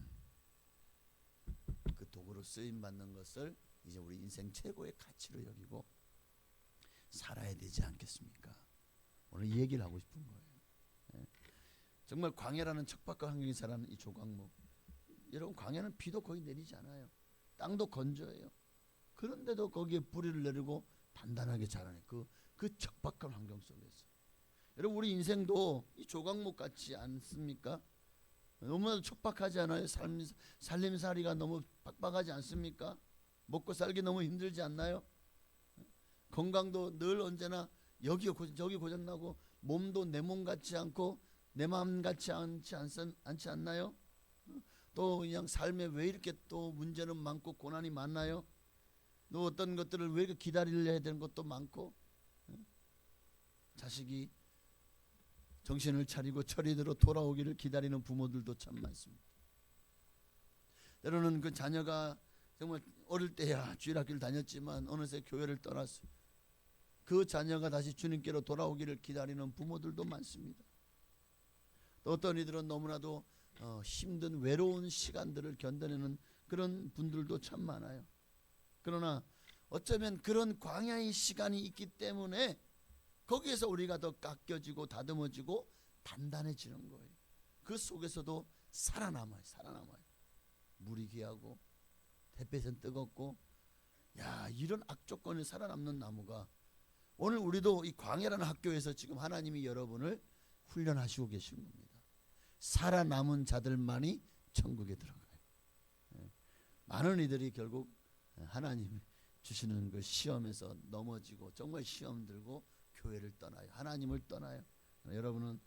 그 도구로 쓰임받는 것을 이제 우리 인생 최고의 가치로 여기고 살아야 되지 않겠습니까? 오늘 이 얘기를 하고 싶은 거예요. 정말 광야라는 척박한 환경에 자라는 이 조각목, 여러분, 광야는 비도 거의 내리지 않아요. 땅도 건조해요. 그런데도 거기에 뿌리를 내리고 단단하게 자라는 그 척박한 환경 속에서, 여러분, 우리 인생도 이 조각목 같지 않습니까? 너무나도 척박하지 않아요? 살림살이가 너무 빡빡하지 않습니까? 먹고 살기 너무 힘들지 않나요? 건강도 늘 언제나 여기 저기 고장나고, 몸도 내 몸 같지 않고 내 마음 같지 않지 않나요? 또 그냥 삶에 왜 이렇게 또 문제는 많고 고난이 많나요? 또 어떤 것들을 왜 이렇게 기다려야 되는 것도 많고, 자식이 정신을 차리고 철이대로 돌아오기를 기다리는 부모들도 참 많습니다. 때로는 그 자녀가 정말 어릴 때야 주일학교를 다녔지만 어느새 교회를 떠났어요. 그 자녀가 다시 주님께로 돌아오기를 기다리는 부모들도 많습니다. 또 어떤 이들은 너무나도 힘든 외로운 시간들을 견뎌내는 그런 분들도 참 많아요. 그러나 어쩌면 그런 광야의 시간이 있기 때문에 거기에서 우리가 더 깎여지고 다듬어지고 단단해지는 거예요. 그 속에서도 살아남아요. 물이 귀하고 햇볕은 뜨겁고, 야, 이런 악조건에 살아남는 나무가, 오늘 우리도 이 광야라는 학교에서 지금 하나님이 여러분을 훈련하시고 계신 겁니다. 살아남은 자들만이 천국에 들어가요. 많은 이들이 결국 하나님이 주시는 그 시험에서 넘어지고 정말 시험 들고 교회를 떠나요. 하나님을 떠나요. 여러분은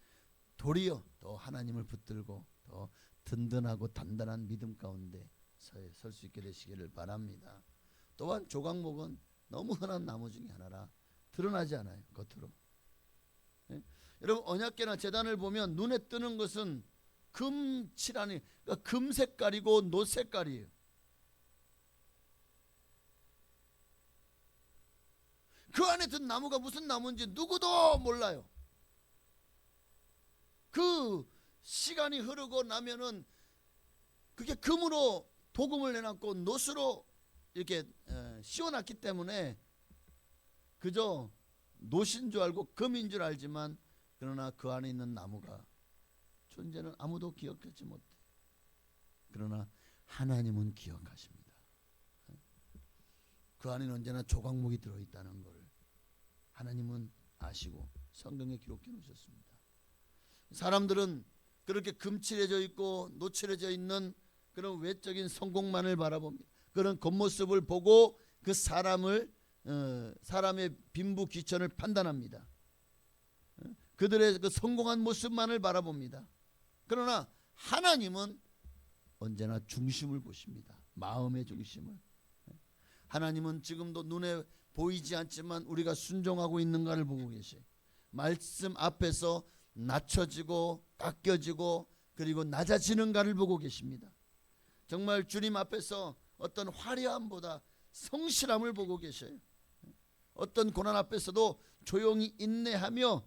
도리어 더 하나님을 붙들고 더 든든하고 단단한 믿음 가운데 설 수 있게 되시기를 바랍니다. 또한 조각목은 너무 흔한 나무 중에 하나라 드러나지 않아요. 겉으로. 여러분, 언약궤나 제단을 보면 눈에 뜨는 것은 금칠하니, 그러니까 금 색깔이고 노 색깔이에요. 그 안에 든 나무가 무슨 나무인지 누구도 몰라요. 그 시간이 흐르고 나면은 그게 금으로 도금을 내놨고 노수로 이렇게 씌워놨기 때문에 그저 노신 줄 알고 금인 줄 알지만 그러나 그 안에 있는 나무가 존재는 아무도 기억하지 못해. 그러나 하나님은 기억하십니다. 그 안에는 언제나 조각목이 들어있다는 것을 하나님은 아시고 성경에 기록해 놓으셨습니다. 사람들은 그렇게 금칠해져 있고 노칠해져 있는 그런 외적인 성공만을 바라봅니다. 그런 겉모습을 보고 그 사람의 빈부 귀천을 판단합니다. 그들의 그 성공한 모습만을 바라봅니다. 그러나 하나님은 언제나 중심을 보십니다. 마음의 중심을. 하나님은 지금도 눈에 보이지 않지만 우리가 순종하고 있는가를 보고 계셔요. 말씀 앞에서 낮춰지고 깎여지고 그리고 낮아지는가를 보고 계십니다. 정말 주님 앞에서 어떤 화려함보다 성실함을 보고 계셔요. 어떤 고난 앞에서도 조용히 인내하며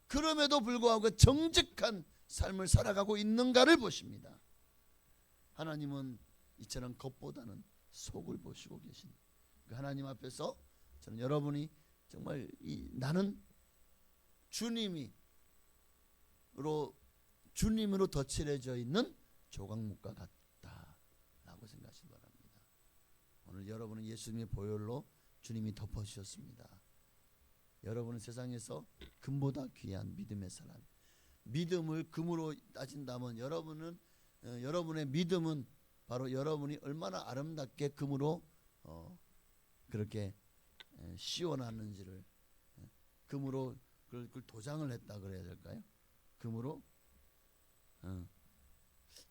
그럼에도 불구하고 정직한 삶을 살아가고 있는가를 보십니다. 하나님은 이처럼 겉보다는 속을 보시고 계신 그 하나님 앞에서 저는 여러분이 정말 나는 주님으로 덧칠해져 있는 조각목과 같다라고 생각하시기 바랍니다. 오늘 여러분은 예수님의 보혈로 주님이 덮어주셨습니다. 여러분은 세상에서 금보다 귀한 믿음의 사람. 믿음을 금으로 따진다면 여러분의 믿음은 바로 여러분이 얼마나 아름답게 금으로 그렇게 씌워놨는지를 금으로 그걸 도장을 했다 그래야 될까요? 금으로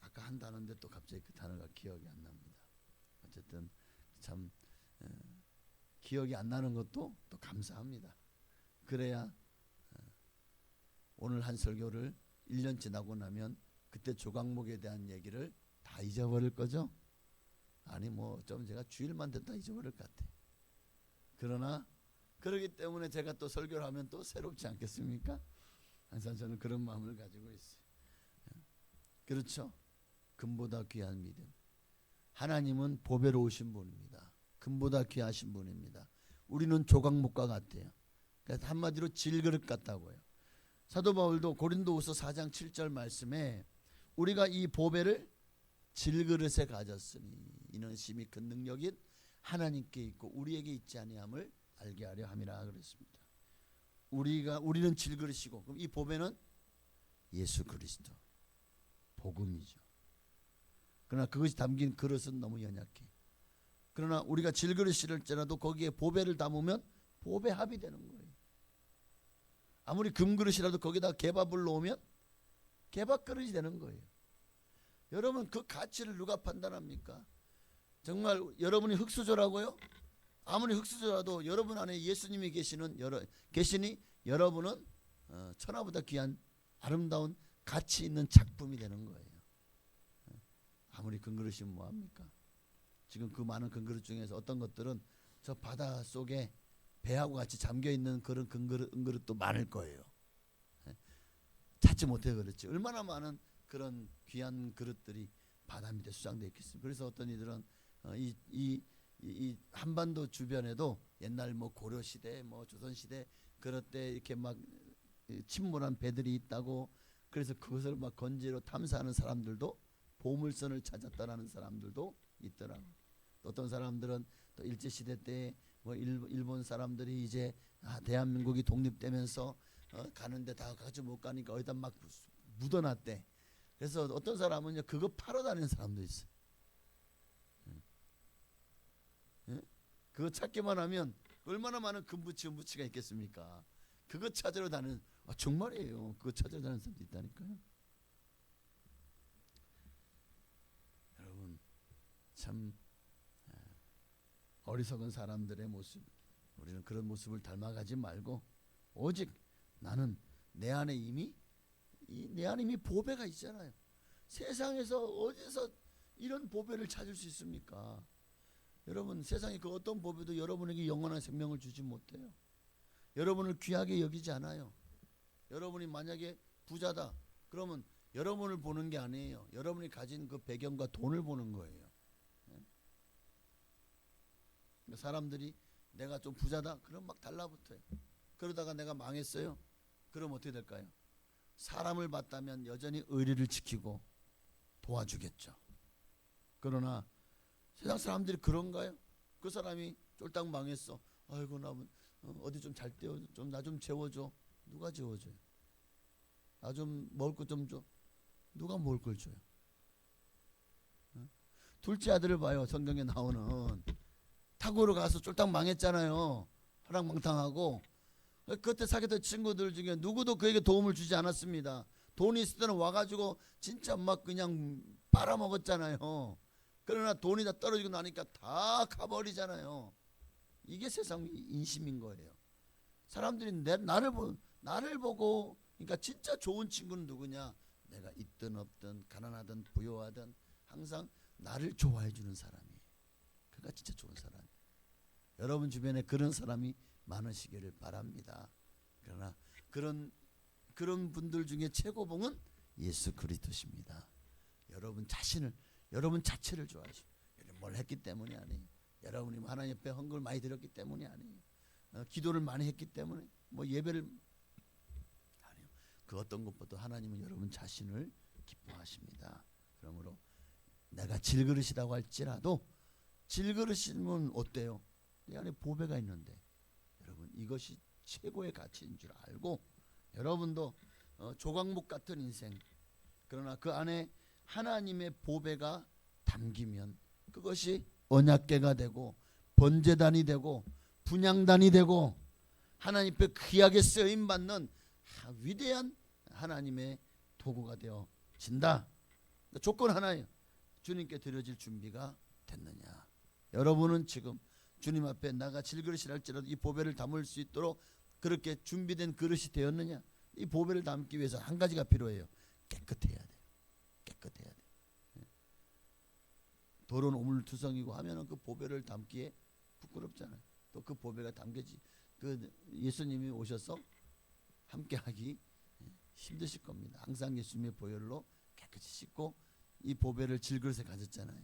아까 한 단어인데 또 갑자기 그 단어가 기억이 안 납니다. 어쨌든 참 기억이 안 나는 것도 또 감사합니다. 그래야 오늘 한 설교를 1년 지나고 나면 그때 조각목에 대한 얘기를 다 잊어버릴 거죠? 아니 뭐 좀 제가 주일만 됐다 잊어버릴 것 같아. 그러나 그러기 때문에 제가 또 설교를 하면 또 새롭지 않겠습니까? 항상 저는 그런 마음을 가지고 있어요. 그렇죠? 금보다 귀한 믿음. 하나님은 보배로우신 분입니다. 금보다 귀하신 분입니다. 우리는 조각목과 같아요. 그래서 한마디로 질그릇 같다고요. 사도 바울도 고린도후서 4장 7절 말씀에 우리가 이 보배를 질그릇에 가졌으니 이는 심히 큰 능력인 하나님께 있고 우리에게 있지 아니함을 알게 하려 함이라 그랬습니다. 우리는 질그릇이고 그럼 이 보배는 예수 그리스도 복음이죠. 그러나 그것이 담긴 그릇은 너무 연약해. 그러나 우리가 질그릇일지라도 거기에 보배를 담으면 보배합이 되는 거예요. 아무리 금그릇이라도 거기다 개밥을 놓으면 개밥그릇이 되는 거예요. 여러분 그 가치를 누가 판단합니까? 정말 여러분이 흙수저라고요? 아무리 흙수저라도 여러분 안에 예수님이 계시니 여러분은 천하보다 귀한 아름다운 가치 있는 작품이 되는 거예요. 아무리 금그릇이면 뭐합니까? 지금 그 많은 금그릇 중에서 어떤 것들은 저 바다 속에 배하고 같이 잠겨있는 그런 은그릇도 많을 거예요. 찾지 못해 그렇지. 얼마나 많은 그런 귀한 그릇들이 바다 밑에 수장되어 있겠습니까? 그래서 어떤 이들은 이 한반도 주변에도 옛날 뭐 고려 시대, 뭐 조선 시대 그럴 때 이렇게 막 침몰한 배들이 있다고 그래서 그것을 막 건지로 탐사하는 사람들도 보물선을 찾았다라는 사람들도 있더라고. 또 어떤 사람들은 또 일제 시대 때 뭐 일본 사람들이 이제 대한민국이 독립되면서 가는데 다 같이 못 가니까 어디다 막 묻어놨대. 그래서 어떤 사람은 그거 팔아 다니는 사람도 있어요. 그거 찾기만 하면 얼마나 많은 금부치 은부치가 있겠습니까? 그거 찾으러 다니는 정말이에요. 그거 찾으러 다니는 사람도 있다니까요. 여러분 참 어리석은 사람들의 모습, 우리는 그런 모습을 닮아가지 말고 오직 나는 내 안에 이미 보배가 있잖아요. 세상에서 어디서 이런 보배를 찾을 수 있습니까? 여러분 세상에 그 어떤 보배도 여러분에게 영원한 생명을 주지 못해요. 여러분을 귀하게 여기지 않아요. 여러분이 만약에 부자다 그러면 여러분을 보는 게 아니에요. 여러분이 가진 그 배경과 돈을 보는 거예요. 사람들이 내가 좀 부자다 그럼 막 달라붙어요. 그러다가 내가 망했어요. 그럼 어떻게 될까요? 사람을 봤다면 여전히 의리를 지키고 도와주겠죠. 그러나 세상 사람들이 그런가요? 그 사람이 쫄딱 망했어. 아이고 나 어디 좀 잘 떼어 좀 나 좀 재워줘. 누가 재워줘요? 나 좀 먹을 거 좀 줘. 누가 먹을 걸 줘요? 둘째 아들을 봐요. 성경에 나오는 타고로 가서 쫄딱 망했잖아요. 허랑방탕하고. 그때 사귀었던 친구들 중에 누구도 그에게 도움을 주지 않았습니다. 돈이 있을 때는 와가지고 진짜 막 그냥 빨아먹었잖아요. 그러나 돈이 다 떨어지고 나니까 다 가버리잖아요. 이게 세상 인심인 거예요. 사람들이 나를 보고, 그러니까 진짜 좋은 친구는 누구냐? 내가 있든 없든 가난하든 부유하든 항상 나를 좋아해 주는 사람이에요. 그가 진짜 좋은 사람이에요. 여러분 주변에 그런 사람이 많으시기를 바랍니다. 그러나 그런 분들 중에 최고봉은 예수 그리스도십니다. 여러분 자체를 좋아하시고, 뭘 했기 때문이 아니에요. 여러분이 하나님 앞에 헌금을 많이 드렸기 때문이 아니에요. 기도를 많이 했기 때문에 뭐 예배를 아니요. 그 어떤 것보다 하나님은 여러분 자신을 기뻐하십니다. 그러므로 내가 질그릇이라고 할지라도 질그릇이면 어때요? 내 안에 보배가 있는데 여러분 이것이 최고의 가치인 줄 알고 여러분도 조각목 같은 인생, 그러나 그 안에 하나님의 보배가 담기면 그것이 언약궤가 되고 번제단이 되고 분향단이 되고 하나님 앞에 귀하게 쓰임받는 위대한 하나님의 도구가 되어진다. 조건 하나예요. 주님께 드려질 준비가 됐느냐. 여러분은 지금 주님 앞에 나가 질그릇이라 할지라도 이 보배를 담을 수 있도록 그렇게 준비된 그릇이 되었느냐. 이 보배를 담기 위해서 한 가지가 필요해요. 깨끗해야 돼요. 깨끗해야 돼요. 더러운 오물투성이고 하면은 그 보배를 담기에 부끄럽잖아요. 또 그 보배가 담겨지 그 예수님이 오셔서 함께하기 힘드실 겁니다. 항상 예수님의 보혈로 깨끗이 씻고 이 보배를 질그릇에 가졌잖아요.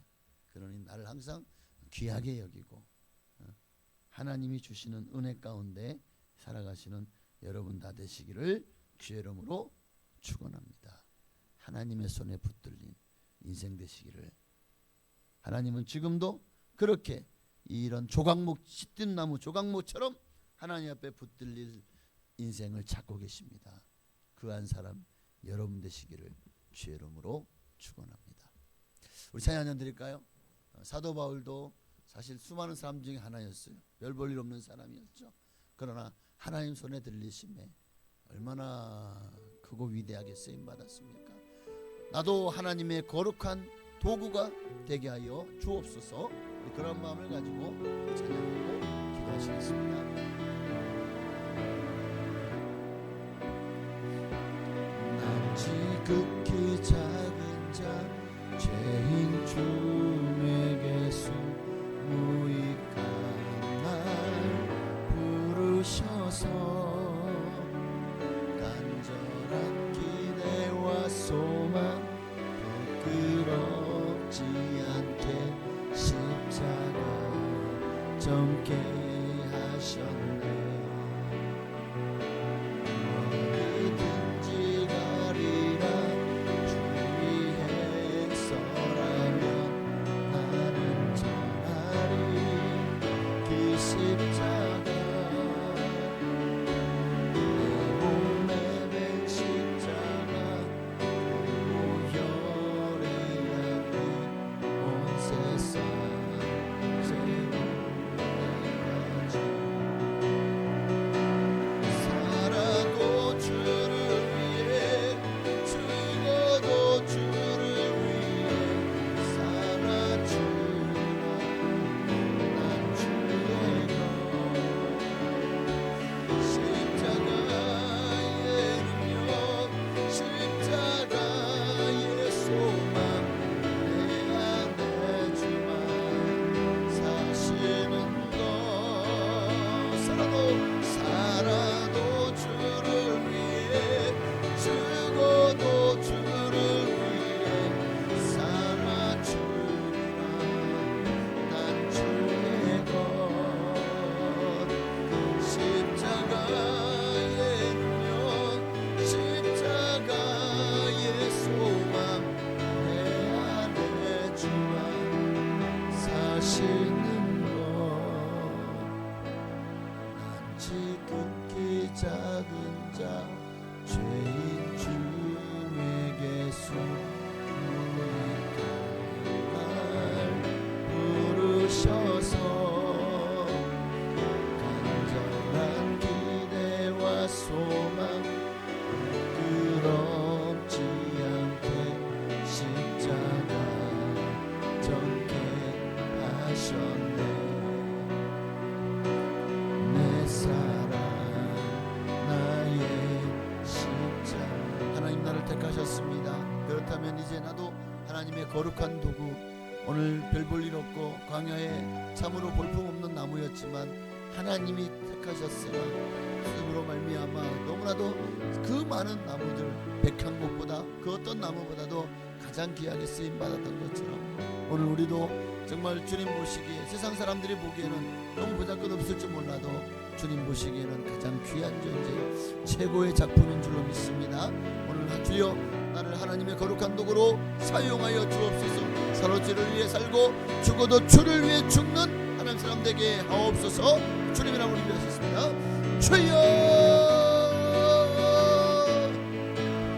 그러니 나를 항상 귀하게 여기고 하나님이 주시는 은혜 가운데 살아가시는 여러분 다 되시기를 주의 이름으로 축원합니다. 하나님의 손에 붙들린 인생 되시기를. 하나님은 지금도 그렇게 이런 조각목 씻든 나무 조각목처럼 하나님 앞에 붙들릴 인생을 찾고 계십니다. 그 한 사람 여러분 되시기를 주의 이름으로 축원합니다. 우리 찬양 드릴까요? 사도 바울도 사실 수많은 사람 중에 하나였어요. 별 볼 일 없는 사람이었죠. 그러나 하나님 손에 들리심에 얼마나 크고 위대하게 쓰임 받았습니까? 나도 하나님의 거룩한 도구가 되게 하여 주옵소서. 그런 마음을 가지고 찬양하고 기도하시겠습니다. 난 지극히 작은 자 죄인 주에게서 무익한 날 부르셔서 간절한 기대와 소망 부끄럽지 않게 십자가 젊게 하셨네. 어디든지 가리라 주의 행서라면 나는 전하리 그 십자가 내 몸에 밴 십자가 보혈의 약이 온 세상 살아도 주를 위해 죽어도 주를 위해 살아주라. 난 주의 것 끝이 극히 작은 자 죄인 중에게서 날 부르셔서 간절한 기대와 소망 부끄럽지 않게 십자가 졌게 하셨네. 내 사랑 나의 십자가. 하나님 나를 택하셨습니다. 그렇다면 이제 나도 하나님의 거룩한 도구, 오늘 별 볼 일 없고 광야에 참으로 볼품없는 나무였지만 하나님이 택하셨으나 씀으로 말미암아 너무나도 그 많은 나무들 백향목보다 그 어떤 나무보다도 가장 귀하게 쓰임받았던 것처럼 오늘 우리도 정말 주님 보시기에 세상 사람들이 보기에는 너무 보잘것없을지 몰라도 주님 보시기에는 가장 귀한 존재, 최고의 작품인 줄로 믿습니다. 오늘 주여 나를 하나님의 거룩한 도구로 사용하여 주옵소서. 서로 주를 위해 살고 죽어도 주를 위해 죽는 하나님 사람 되게 하옵소서. 주님의 이름으로 기도하셨습니다. 주여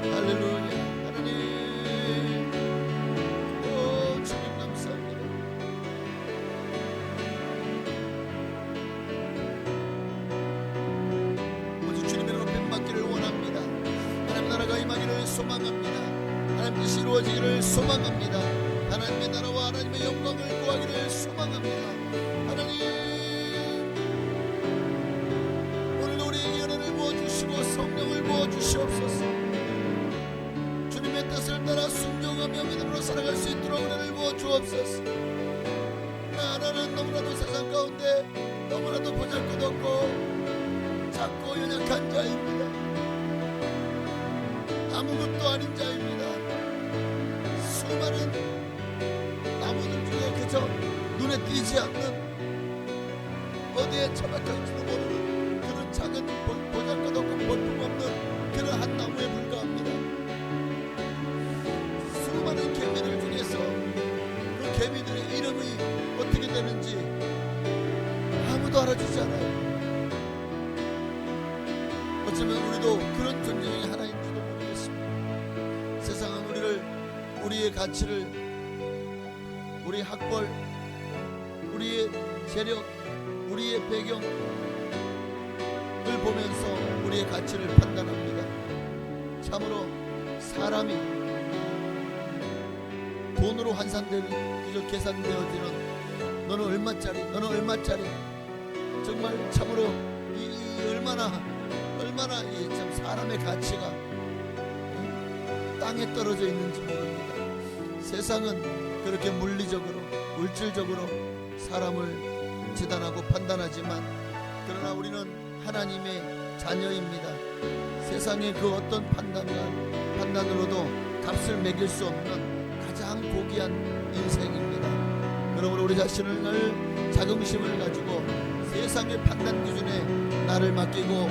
할렐루야. 하나님 오 주님 감사합니다. 오직 주님의 이름으로 뱀받기를 원합니다. 하나님 나라가 임하기를 소망합니다. 하나님 뜻이 이루어지기를 소망합니다. 하나님의 나라와 하나님의 영광을 구하기를 소망합니다. 하나님 오늘도 우리에게 은혜를 부어주시고 성령을 부어주시옵소서. 주님의 뜻을 따라 순종하며 믿음으로 살아갈 수 있도록 은혜를 부어주옵소서. 나는 너무나도 세상 가운데 너무나도 보잘것없고 작고 연약한 자입니다. 아무것도 아닌 자입니다. 수많은 나무들 중에 그저 눈에 띄지 않는 어디에 처박혀있지도 모르는 그런 작은 보잘것없고 볼품없는 그런 한 나무에 불과합니다. 수많은 개미들 중에서 그 개미들의 이름이 어떻게 되는지 아무도 알아주지 않아요. 어쩌면 우리도 그런 존재의 하나인지도 모르겠습니다. 세상은 우리의 가치를, 우리의 학벌, 우리의 재력, 우리의 배경을 보면서 우리의 가치를 판단합니다. 참으로 사람이 돈으로 환산되는 그저 계산되어지는 너는 얼마짜리, 너는 얼마짜리, 정말 참으로 이 얼마나 이 참 사람의 가치가 땅에 떨어져 있는지 모릅니다. 세상은 그렇게 물리적으로 물질적으로 사람을 재단하고 판단하지만 그러나 우리는 하나님의 자녀입니다. 세상의 그 어떤 판단으로도 값을 매길 수 없는 가장 고귀한 인생입니다. 그러므로 우리 자신을 자긍심을 가지고 세상의 판단 기준에 나를 맡기고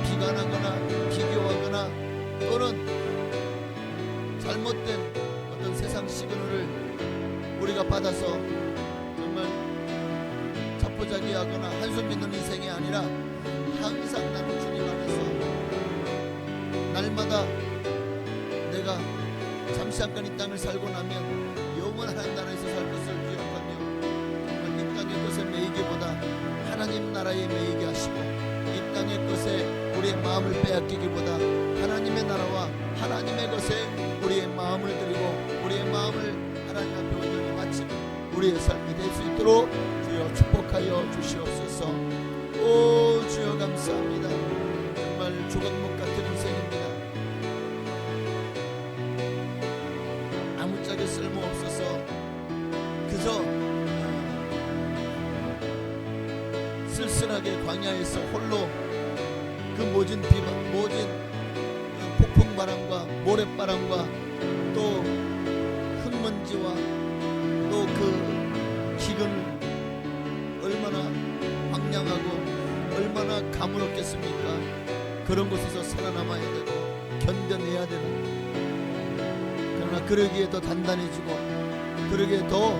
비관하거나 비교하거나 또는 잘못된 어떤 세상 시그널을 우리가 받아서 정말 자포자기하거나 한숨 믿는 인생이 아니라 항상 나는 주님 안에서 날마다 내가 잠시 잠깐 이 땅을 살고 나면 영원한 나라에서 살 것을 기억하며 정말 이 땅의 것에 매이기보다 하나님 나라에 매이게 하시고 이 땅의 것에 우리의 마음을 빼앗기기보다 하나님의 나라와 하나님의 것에 우리의 마음을 드리고 우리의 마음을 하나님 앞에 온전히 바치는 우리의 삶이 될 수 있도록 주여 축복하여 주시옵소서. 오 주여 감사합니다. 정말 조각목 같은 인생입니다. 아무짝에 쓸모없어서 그저 쓸쓸하게 광야에서 홀로 그 모진 폭풍바람과 모래바람과 또 흙먼지와 또 그 기근을 얼마나 황량하고 얼마나 가물었겠습니까? 그런 곳에서 살아남아야 되고 견뎌내야 되는, 그러나 그러기에 더 단단해지고 그러기에 더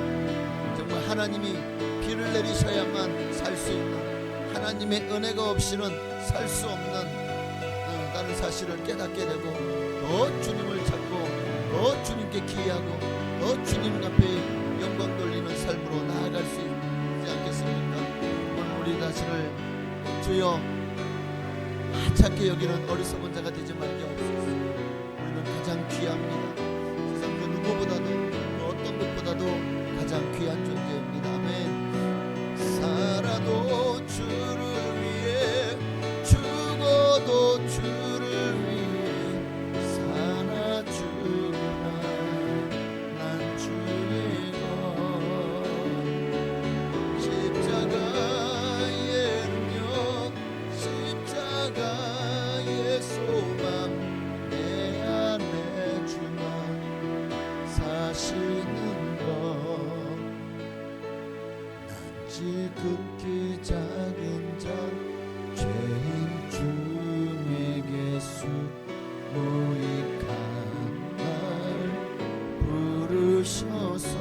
정말 하나님이 비를 내리셔야만 살 수 있는, 하나님의 은혜가 없이는 살 수 없는 다른 사실을 깨닫게 되고 더 주님을 찾고 더 주님께 기여하고 더 주님 앞에 영광 돌리는 삶으로 나아갈 수 있지 않겠습니까? 오늘 우리 자신을 주여 하찮게 여기는 어리석은 자가 되지 말게 없소서. 우리는 가장 귀합니다. 세상 그 누구보다도 그 어떤 것보다도 가장 귀한 존재입니다. 아멘. 살아도 주를 위해 죽어도 주를 위해 살아 죽으나 난 주의 것 십자가의 능력 십자가의 소망 내 안에 주만 사시는 것 난 지극히 작은 자 죄인 주에게수 무익한 날 부르셔서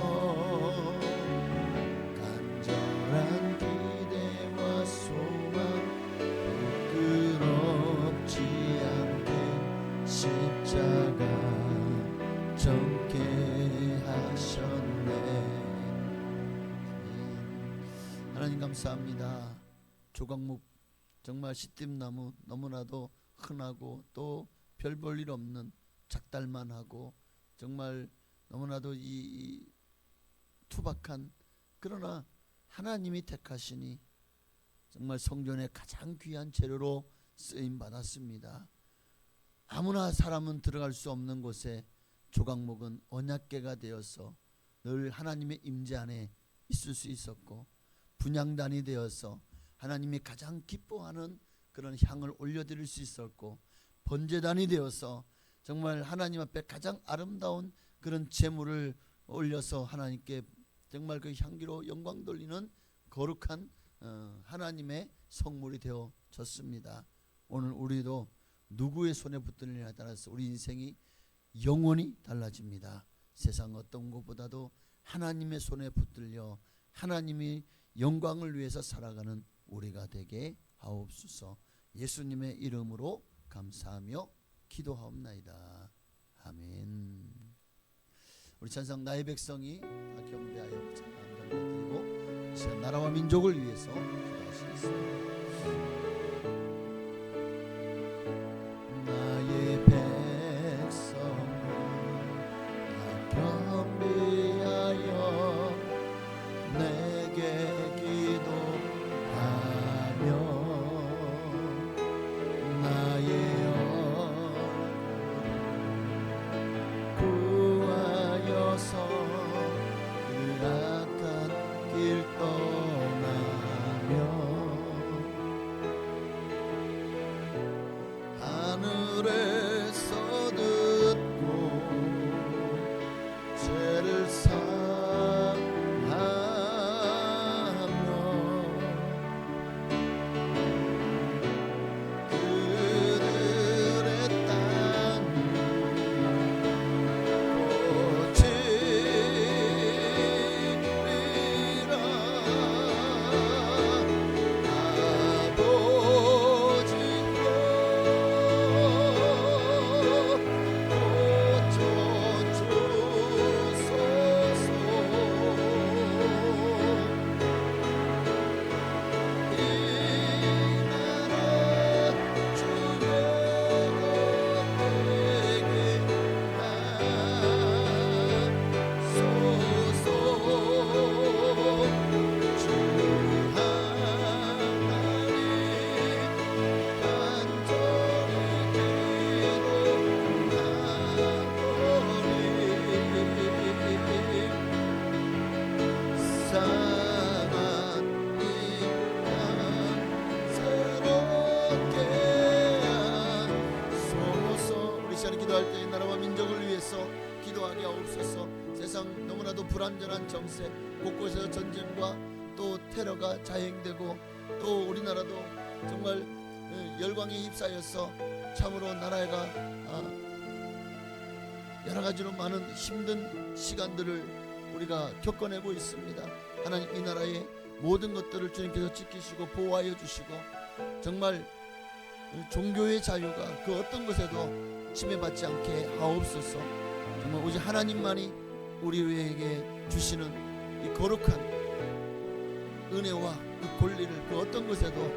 간절한 기대와 소망 부끄럽지 않게 십자가 정케 하셨네. 하나님 감사합니다. 조각목 정말 시띠나무 너무나도 흔하고 또 별 볼 일 없는 작달만 하고 정말 너무나도 이 투박한 그러나 하나님이 택하시니 정말 성전의 가장 귀한 재료로 쓰임 받았습니다. 아무나 사람은 들어갈 수 없는 곳에 조각목은 언약궤가 되어서 늘 하나님의 임재 안에 있을 수 있었고 분향단이 되어서 하나님이 가장 기뻐하는 그런 향을 올려드릴 수 있었고 번제단이 되어서 정말 하나님 앞에 가장 아름다운 그런 제물을 올려서 하나님께 정말 그 향기로 영광 돌리는 거룩한 하나님의 성물이 되어졌습니다. 오늘 우리도 누구의 손에 붙들느냐에 따라서 우리 인생이 영원히 달라집니다. 세상 어떤 것보다도 하나님의 손에 붙들려 하나님이 영광을 위해서 살아가는 우리가 되게 하옵소서. 예수님의 이름으로 감사하며 기도하옵나이다. 아멘. 우리 찬송 나의 백성이 다 경배하여 찬양을 드리고 시간 나라와 민족을 위해서 기도하시겠습니다. 나의 백성을 다 경배하여 내게 기도하며 나의 얼굴 구하여서 그 악한 길 떠나며 하늘에서 듣고 죄를 사하며 그들의 땅 고치리라. 기도할 때 나라와 민족을 위해서 기도하게 하옵소서. 세상 너무나도 불안전한 정세, 곳곳에서 전쟁과 또 테러가 자행되고 또 우리나라도 정말 열광에 휩싸여서 참으로 나라가 여러 가지로 많은 힘든 시간들을 우리가 겪어내고 있습니다. 하나님 이 나라에 모든 것들을 주님께서 지키시고 보호하여 주시고 정말 종교의 자유가 그 어떤 것에도 침해받지 않게 하옵소서. 정말 오직 하나님만이 우리에게 주시는 이 거룩한 은혜와 그 권리를 그 어떤 것에도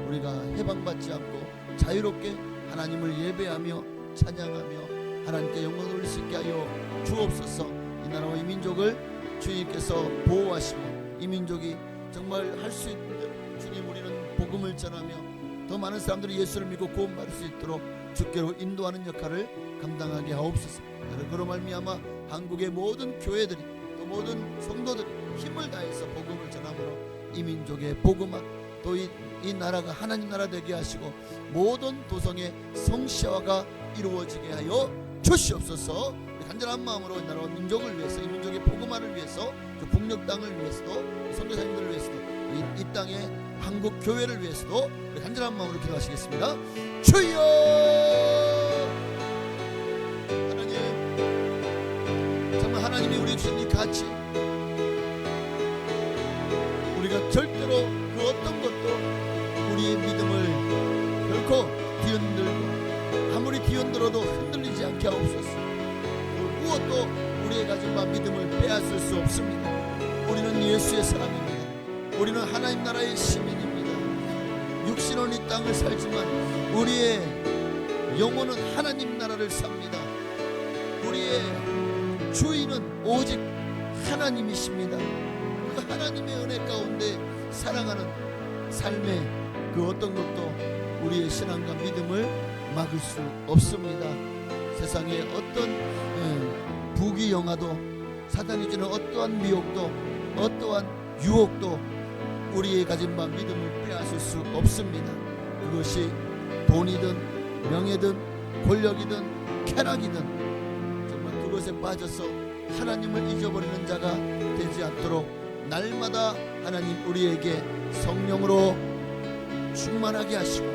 우리가 해방받지 않고 자유롭게 하나님을 예배하며 찬양하며 하나님께 영광을 돌릴 수 있게 하여 주옵소서. 이 나라와 이 민족을 주님께서 보호하시고 이 민족이 정말 할 수 있는 주님 우리는 복음을 전하며 더 많은 사람들이 예수를 믿고 구원받을 수 있도록 주께로 인도하는 역할을 감당하게 하옵소서. 그로 말미암아 한국의 모든 교회들이 또 모든 성도들이 힘을 다해서 복음을 전함으로 이 민족의 복음화 또 이 나라가 하나님 나라 되게 하시고 모든 도성의 성시화가 이루어지게 하여 주시옵소서. 간절한 마음으로 이 나라와 민족을 위해서 이 민족의 복음화를 위해서 북녘 땅을 위해서도 선교사님들을 위해서도 이 땅의 한국 교회를 위해서도 간절한 마음으로 기도하시겠습니다. 주여 하나님, 정말 하나님이 우리 주신 이 가치 우리가 절대로 그 어떤 것도 우리의 믿음을 결코 뒤흔들고 아무리 뒤흔들어도 흔들리지 않게 하옵소서. 그 무엇도 우리의 가진 바 믿음을 빼앗을 수 없습니다. 우리는 예수의 사람입니다. 우리는 하나님 나라의 시민입니다. 육신은 이 땅을 살지만 우리의 영혼은 하나님 나라를 삽니다. 우리의 주인은 오직 하나님이십니다. 그 하나님의 은혜 가운데 살아가는 삶의 그 어떤 것도 우리의 신앙과 믿음을 막을 수 없습니다. 세상의 어떤 부귀영화도 사단이 주는 어떠한 미혹도 어떠한 유혹도 우리의 가진 바 믿음을 빼앗을 수 없습니다. 그것이 돈이든 명예든 권력이든 쾌락이든 정말 그것에 빠져서 하나님을 잊어버리는 자가 되지 않도록 날마다 하나님 우리에게 성령으로 충만하게 하시고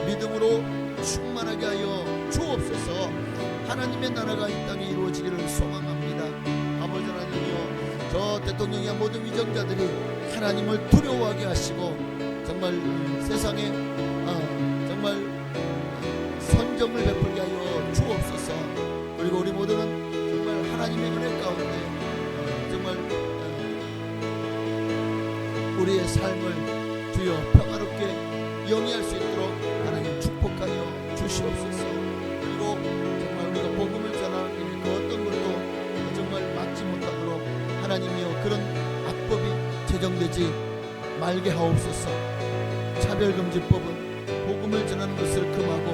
믿음으로 충만하게 하여 주옵소서. 하나님의 나라가 이 땅에 이루어지기를 소망합니다. 아버지 하나님이여, 저 대통령이야 모든 위정자들이 하나님을 두려워하게 하시고 정말 세상에 정말 선정을 베풀게 하여 주옵소서. 그리고 우리 모두는 정말 하나님의 은혜 가운데 정말 우리의 삶을 주여 평화롭게 영위할 수 있도록 하나님 축복하여 주시옵소서. 그리고 정말 우리가 복음을 전하는 그 어떤 것도 정말 막지 못하도록 하나님이여 그런 악법이 제정되지 말게 하옵소서. 차별금지법은 복음을 전하는 것을 금하고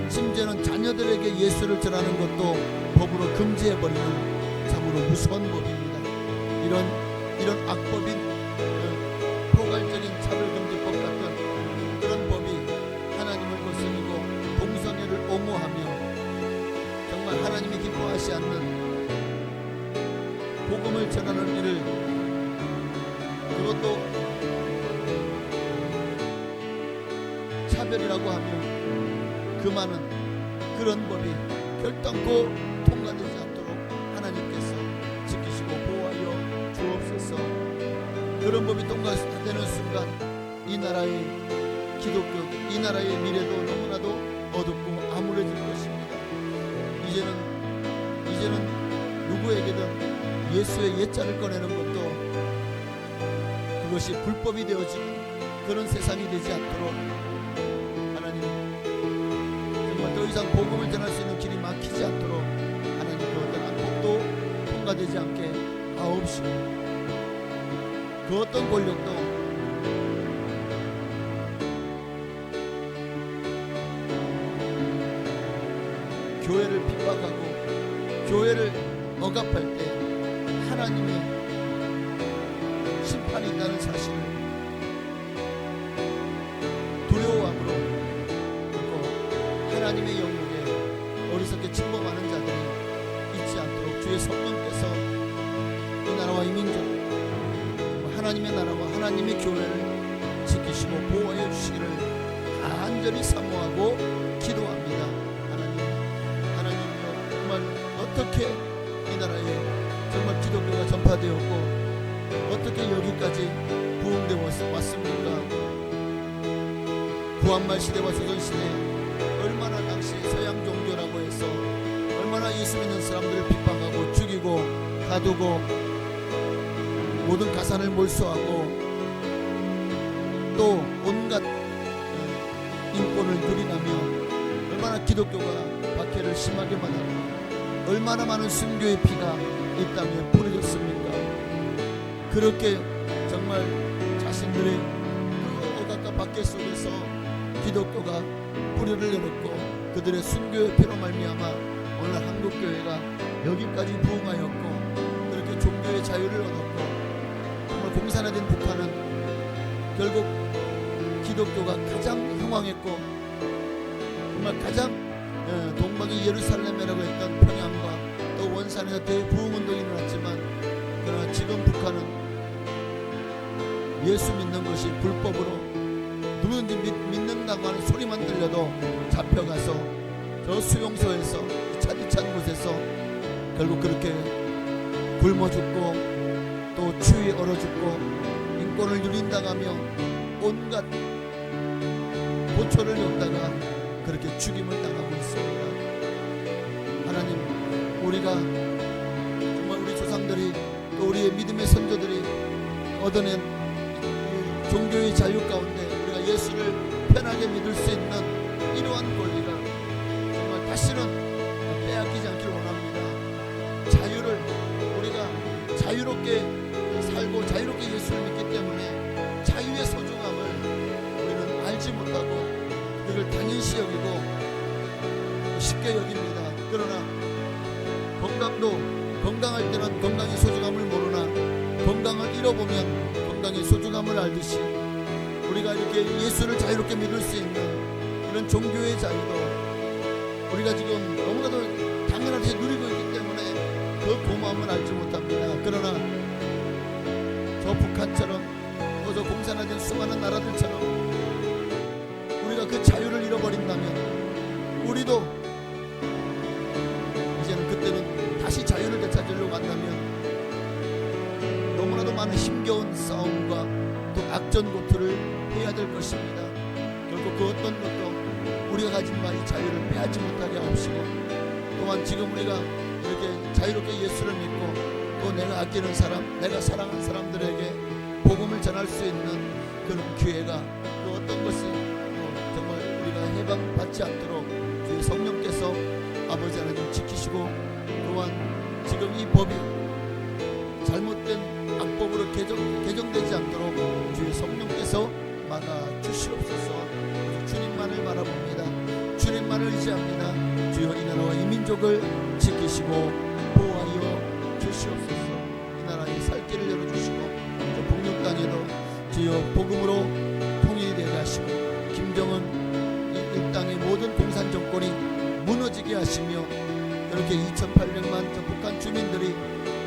심지어는 자녀들에게 예수를 전하는 것도 법으로 금지해버리는 참으로 무서운 법입니다. 이런 악법인 포괄적인 차별금지법 같은 그런 법이 하나님을 거스르고 동성애를 옹호하며 정말 하나님이 기뻐하지 않는 복음을 전하는 일을 그것도 차별이라고 하며 금하는 그런 법이 결단코 통과되지 않도록 하나님께서 지키시고 보호하여 주옵소서. 그런 법이 통과되는 순간 이 나라의 기독교, 이 나라의 미래도 너무나도 어둡고 암울해질 것입니다. 이제는 누구에게든 예수의 옛자를 꺼내는 것도 그것이 불법이 되어지는 그런 세상이 되지 않도록 하나님 정말 더 이상 복음을 전할 수 있는 길이 막히지 않도록 하나님 그 어떤 악법도 통과되지 않게 하옵시고 그 어떤 권력도 교회를 핍박하고 교회를 억압할 때 하나님의 심판이 있다는 사실을 두려워함으로 그리고 하나님의 영역에 어리석게 침범하는 자들이 있지 않도록 주의 성령께서 이 나라와 이 민족 하나님의 나라와 하나님의 교회를 지키시고 보호하여 주시기를 간절히 사모하고 기도합니다. 하나님이여 정말 어떻게 이 나라에 정말 기독교가 전파되었고 어떻게 여기까지 부흥되어 왔습니까? 구한말 시대와 조선시대에 얼마나 당시 서양 종교라고 해서 얼마나 예수 믿는 사람들을 핍박하고 죽이고 가두고 모든 가산을 몰수하고 또 온갖 인권을 누리라며 얼마나 기독교가 박해를 심하게 받았고 얼마나 많은 순교의 피가 이 땅에 뿌려졌습니까? 그렇게 정말 자신들의 그 억압과 박해 속에서 기독교가 뿌리를 내렸고 그들의 순교의 피로 말미암아 오늘 한국교회가 여기까지 부흥하였고 그렇게 종교의 자유를 얻었고 정말 공산화된 북한은 결국 기독교가 가장 흥왕했고 정말 가장 동방의 예루살렘이라고 했던 평양과 또 원산에서 대부흥운동이 일어났지만 그러나 지금 북한은 예수 믿는 것이 불법으로 누구든지 믿는다고 하는 소리만 들려도 잡혀가서 저 수용소에서 차디찬 곳에서 결국 그렇게 굶어 죽고 또 추위에 얼어 죽고 인권을 누린다고 하며 온갖 고초를 겪다가 그렇게 죽임을 당하고 있습니다. 하나님, 우리가 정말 우리 조상들이 또 우리의 믿음의 선조들이 얻어낸 종교의 자유 가운데 우리가 예수를 편하게 믿을 수 있는 이러한 권리가 정말 다시는 빼앗기지 않기를 원합니다. 자유를 우리가 자유롭게 살고 자유롭게 예수를 믿기 때문에 자유의 소중함을 우리는 알지 못하고 그걸 당연시 여기고 쉽게 여깁니다. 그러나 건강할 때는 건강의 소중함을 모르나 건강을 잃어보면 건강의 소중함을 알듯이 우리가 이렇게 예수를 자유롭게 믿을 수 있는 이런 종교의 자유도 우리가 지금 너무나도 당연하게 누리고 있기 때문에 그 고마움을 알지 못합니다. 그러나 저 북한처럼 또 저 공산화된 수많은 나라들처럼 우리가 그 자유를 잃어버린다면 우리도 이제는 그때는 다시 자유를 되찾으려고 한다면 너무나도 많은 힘겨운 싸움과 또 악전고투를 해야 될 것입니다. 결국 그 어떤 것도 우리가 가진 바 이 자유를 빼앗지 못하게 하옵시고 또한 지금 우리가 이렇게 자유롭게 예수를 믿고 또 내가 아끼는 사람, 내가 사랑하는 사람들에게 복음을 전할 수 있는 그런 기회가 그 어떤 것이 정말 우리가 해방받지 않도록 주의 성령께서 아버지 하나님 지키시고 또한 지금 이 법이 잘못된 악법으로 개정되지 않도록 주의 성령께서 막아주시옵소서. 주님만을 바라봅니다. 주님만을 의지합니다. 주여 이 나라와 이 민족을 지키시고 보호하여 주시옵소서. 이 나라의 살 길을 열어주시고 저 북녘 땅에도 주여 복음으로 통일이 되게 하시고 김정은 이 땅의 모든 공산 정권이 무너지게 하시며 그렇게 2,800만 저 북한 주민들이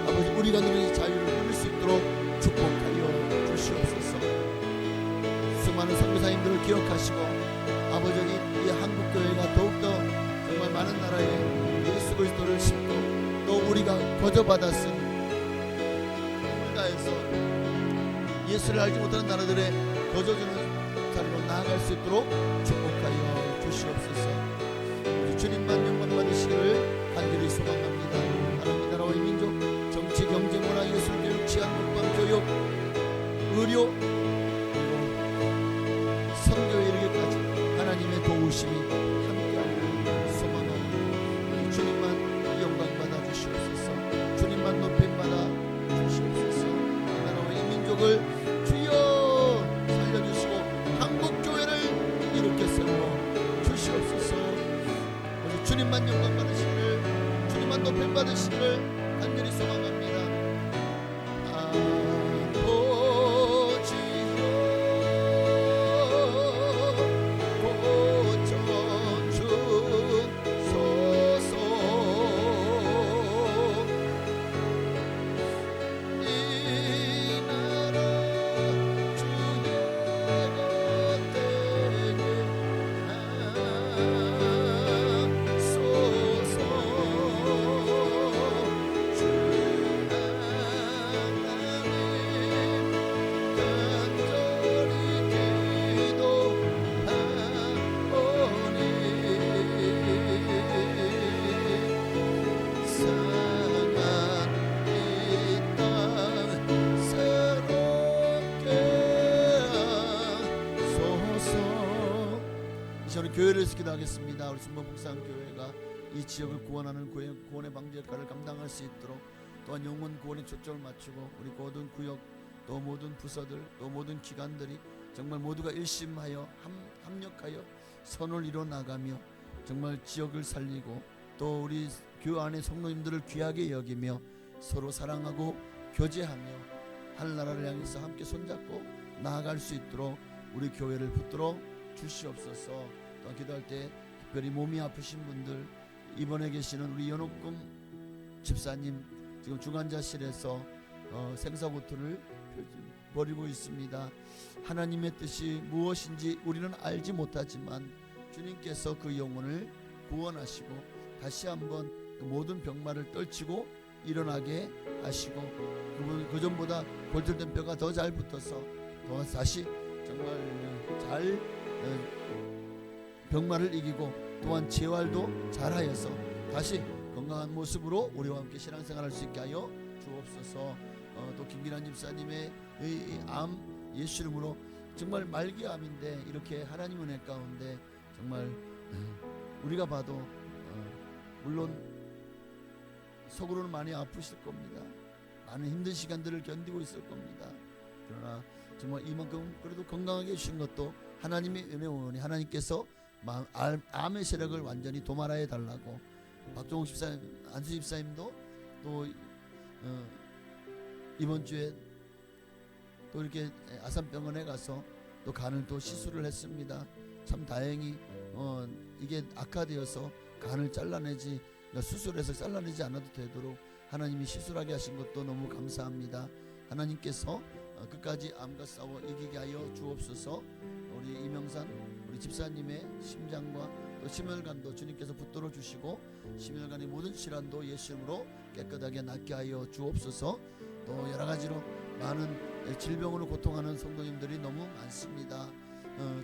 아버지 우리가 누리는 자유를 누릴 수 있도록 축복하여 주시옵소서. 수많은 선교사님들을 기억하시고 아버지 이 한국교회가 더욱더 정말 많은 나라에 예수 그리스도를 심고 또 우리가 거저받았은 힘을 다해서 예수를 알지 못하는 나라들의 거저주는 자리로 나아갈 수 있도록 축복하여 주시옵소서. 주님만 영광 받으시기를 간절히 소망합니다. 하나님 이 나라와 이 민족 정치, 경제, 문화, 예술, 교육, 치안, 문방, 교육, 의료 그리고 선교에 이르기까지 하나님의 도우심이 함께하기를 소망하고 주님만 영광 받아 주시옵소서. 주님만 높임 받아 주시옵소서. 이 나라와 이 민족을 주여 살려주시고 한국교회를 일으켜 세워 주시옵소서. 주님만 영광 받으시기를 주님만 높임 받으시기를 간절히 소망합니다. 교회를 기도하겠습니다. 우리 순복북산교회가 이 지역을 구원하는 구원의 방주 역할을 감당할 수 있도록, 또한 영혼 구원에 초점을 맞추고 우리 모든 구역, 또 모든 부서들, 또 모든 기관들이 정말 모두가 일심하여 합력하여 선을 이뤄 나가며 정말 지역을 살리고, 또 우리 교회 안의 성도님들을 귀하게 여기며 서로 사랑하고 교제하며 하늘나라를 향해서 함께 손잡고 나아갈 수 있도록 우리 교회를 붙들어 주시옵소서. 또 기도할 때 특별히 몸이 아프신 분들, 입원해 계시는 우리 연옥금 집사님 지금 중환자실에서 생사고통을 벌이고 있습니다. 하나님의 뜻이 무엇인지 우리는 알지 못하지만 주님께서 그 영혼을 구원하시고 다시 한번 그 모든 병마를 떨치고 일어나게 하시고, 그 전보다 골절된 뼈가 더 잘 붙어서 더 다시 정말 잘 병마를 이기고, 또한 재활도 잘하여서 다시 건강한 모습으로 우리와 함께 신앙생활할 수 있게 하여 주옵소서. 또 김기란 집사님의 암 예수 이름으로 정말 말기암인데 이렇게 하나님 은혜 가운데 정말 우리가 봐도 물론 속으로는 많이 아프실 겁니다. 많은 힘든 시간들을 견디고 있을 겁니다. 그러나 정말 이만큼 그래도 건강하게 해주신 것도 하나님의 은혜오니 하나님께서 암의 세력을 완전히 도말하여 달라고, 박종욱 집사님, 안수 집사님도 또 이번 주에 또 이렇게 아산병원에 가서 또 간을 또 시술을 했습니다. 참 다행히 이게 악화되어서 간을 잘라내지, 그러니까 수술해서 잘라내지 않아도 되도록 하나님이 시술하게 하신 것도 너무 감사합니다. 하나님께서 끝까지 암과 싸워 이기게 하여 주옵소서. 우리 이명산 우리 집사님의 심장과 또 심혈관도 주님께서 붙들어 주시고, 심혈관의 모든 질환도 예수 이름으로 깨끗하게 낫게 하여 주옵소서. 또 여러 가지로 많은 질병으로 고통하는 성도님들이 너무 많습니다.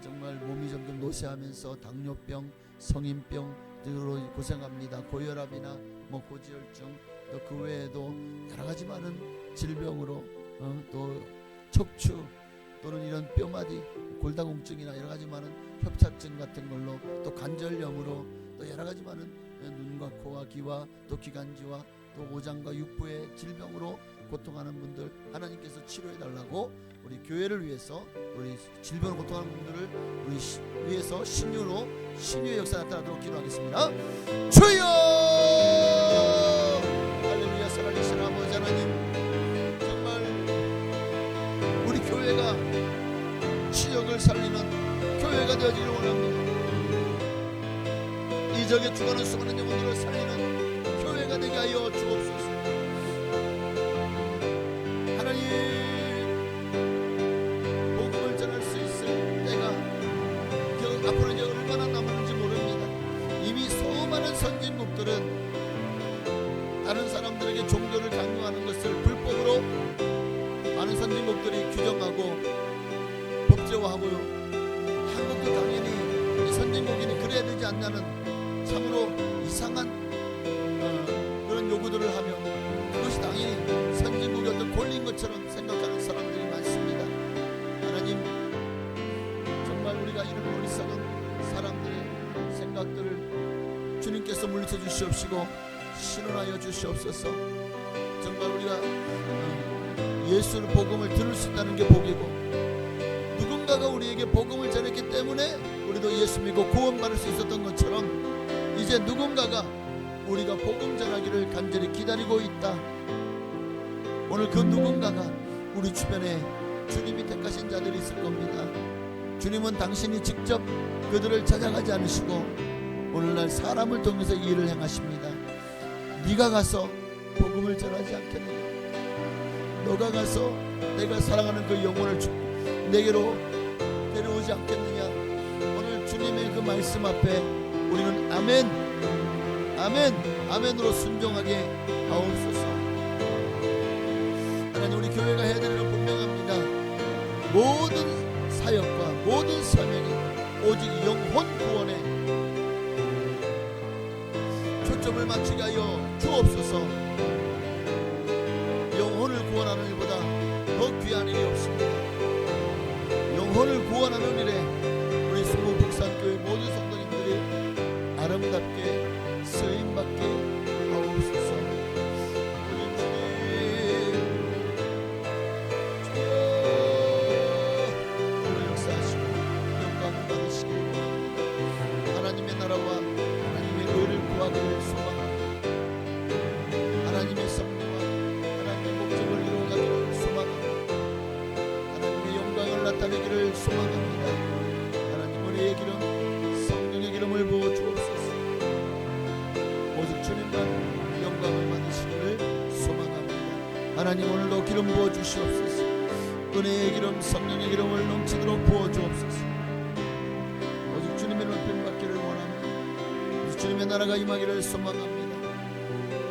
정말 몸이 점점 노쇠하면서 당뇨병, 성인병으로 고생합니다. 고혈압이나 고지혈증, 또 그 외에도 여러 가지 많은 질병으로 또 척추 또는 이런 뼈마디 골다공증이나 여러 가지 많은 협착증 같은 걸로, 또 관절염으로, 또 여러 가지 많은 눈과 코와 귀와 또 기관지와 또 오장과 육부의 질병으로 고통하는 분들 하나님께서 치료해 달라고, 우리 교회를 위해서 우리 질병으로 고통하는 분들을 우리 위해서 신유의 역사 나타나도록 기도하겠습니다. 주여! 할렐루야. 살아계신 아버지 하나님, 정말 우리 교회가 지역을 살리는 교회가 되어지기를 원합니다. 이 지역에 죽어가는 수많은 영혼들을 살리는 교회가 되게 하여 주옵소서. 하나님, 복음을 전할 수 있을 때가 앞으로 이제 얼마나 남았는지 모릅니다. 이미 수많은 선진국들은 다른 사람들에게 종교를 강요하는 것을 불법으로 많은 선진국들이 규정하고 법제화하고요. 한국도 당연히 선진국인이 그래야 되지 않냐는 참으로 이상한 그런 요구들을 하며, 그것이 당연히 선진국의 어떤 권리인 것처럼 생각하는 사람들이 많습니다. 하나님, 정말 우리가 이런 어리석은 사람들의 생각들을 주님께서 물리쳐 주시옵시고 신원하여 주시옵소서. 정말 우리가 예수의 복음을 들을 수 있다는 게 복이고, 누군가가 우리에게 복음을 전했기 때문에 우리도 예수 믿고 구원받을 수 있었던 것처럼, 이제 누군가가 우리가 복음 전하기를 간절히 기다리고 있다. 오늘 그 누군가가 우리 주변에 주님이 택하신 자들이 있을 겁니다. 주님은 당신이 직접 그들을 찾아가지 않으시고 오늘날 사람을 통해서 이 일을 행하십니다. 네가 가서 복음을 전하지 않겠느냐? 너가 가서 내가 사랑하는 그 영혼을 내게로 데려오지 않겠느냐? 오늘 주님의 그 말씀 앞에 우리는 아멘, 아멘, 아멘으로 순종하게 하옵소서. 하나님, 우리 교회가 해야 되는 건 분명합니다. 모든 사역과 모든 사명이 오직 영혼 구원에 초점을 맞추게 하여 주옵소서. 영혼을 구원하는 일보다 더 귀한 일이 없습니다. 영혼을 구원하는 일에 우리 순복북산교회 모든 성도님 되기를 소망합니다. 하나님 은혜의 기름 성령의 기름을 부어 주옵소서. 오직 주님만 영광을 받으시기를 소망합니다. 하나님 오늘도 기름 부어 주시옵소서. 은혜의 기름 성령의 기름을 넘치도록 부어 주옵소서. 오직 주님의 높임 받기를 원합니다. 오직 주님의 나라가 임하기를 소망합니다.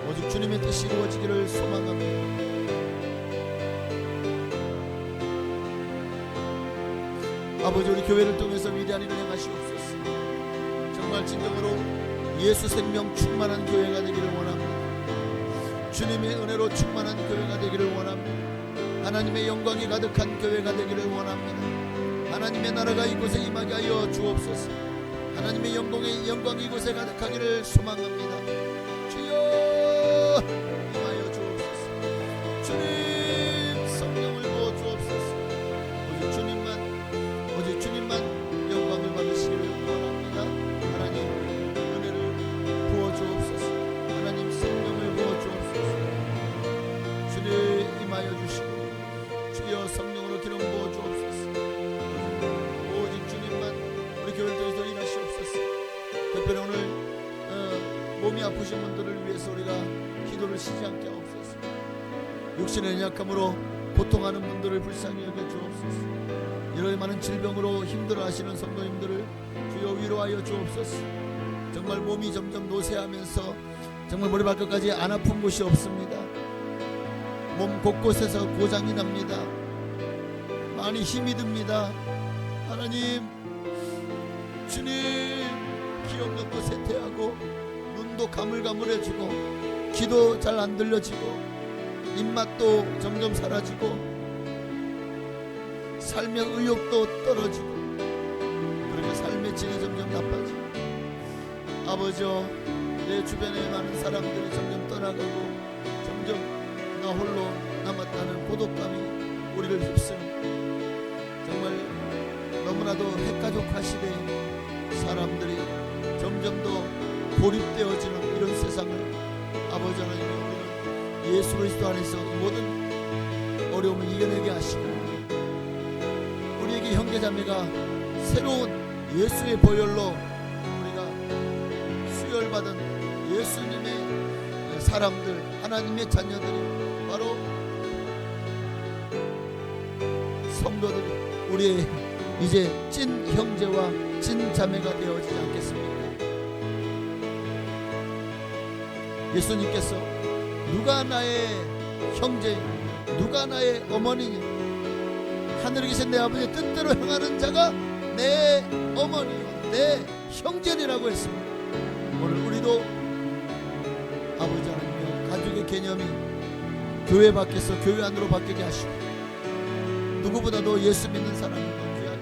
오직 주님의 뜻이 이루어지기를 소망합니다. 아버지 우리 교회를 통해서 위대한 일을 행하시옵소서. 정말 진정으로 예수 생명 충만한 교회가 되기를 원합니다. 주님의 은혜로 충만한 교회가 되기를 원합니다. 하나님의 영광이 가득한 교회가 되기를 원합니다. 하나님의 나라가 이곳에 임하게 하여 주옵소서. 하나님의 영광이 이곳에 가득하기를 소망합니다. 주여 임하여 주옵소서. 주님 성령을 부어 주옵소서. 오직 주님만 영광을 받으시기를 원합니다. 하나님 은혜를 부어 주옵소서. 하나님 성령을 부어 주옵소서. 주님 임하여 주시고 주여 성령으로 기름 부어 주옵소서. 오직 주님만 우리 교회를 통해서 일하시옵소서. 특별히 오늘 몸이 아프신 분들을 위해서 우리가 기도를 쉬지 않게 하옵소서. 육신의 연약함으로 고통하는 분들을 불쌍히 여겨 주옵소서. 여러 많은 질병으로 힘들어하시는 성도님들을 주여 위로하여 주옵소서. 정말 몸이 점점 노쇠하면서 정말 머리발끝까지 안 아픈 곳이 없습니다. 몸 곳곳에서 고장이 납니다. 많이 힘이 듭니다. 하나님 주님 기억력도 쇠퇴하고 눈도 가물가물해지고 귀도 잘 안 들려지고 입맛도 점점 사라지고 삶의 의욕도 떨어지고 그리고 삶의 질이 점점 나빠지고 아버지여 내 주변에 많은 사람들이 점점 떠나가고 점점 나 홀로 남았다는 고독감이 우리를 휩쓰는 정말 너무나도 핵가족화 시대에 사람들이 점점 더 고립되어지는 이런 세상을 아버지 하나님 우리는 예수 그리스도 안에서 모든 어려움을 이겨내게 하시고 우리에게 형제자매가 새로운 예수의 보혈로 우리가 수혈받은 예수님의 사람들 하나님의 자녀들이 바로 성도들이 우리의 이제 찐 형제와 찐 자매가 되어지지 않겠습니까? 예수님께서 누가 나의 형제 누가 나의 어머니냐 하늘에 계신 내 아버지의 뜻대로 행하는 자가 내 어머니요 내 형제니라고 했습니다. 오늘 우리도 아버지 하나님 가족의 개념이 교회 밖에서 교회 안으로 바뀌게 하시고 누구보다도 예수 믿는 사람을 귀하게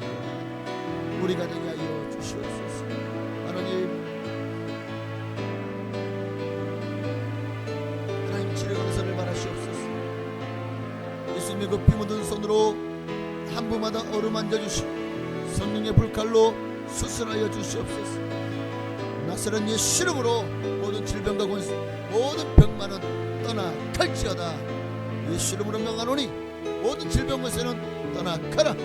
우리가 되게 하여 주시옵소서. 하나님 치료 은사를 바라시옵소서. 예수님의 그 피 묻은 손으로 한 분마다 어루만져 주시고 성령의 불칼로 수술하여 주시옵소서. 나사렛 예수 이름으로 모든 질병과 권세 모든 병만은 떠나갈지어다. 예수 이름으로 명하노니 모든 질병 권세는 떠나가라.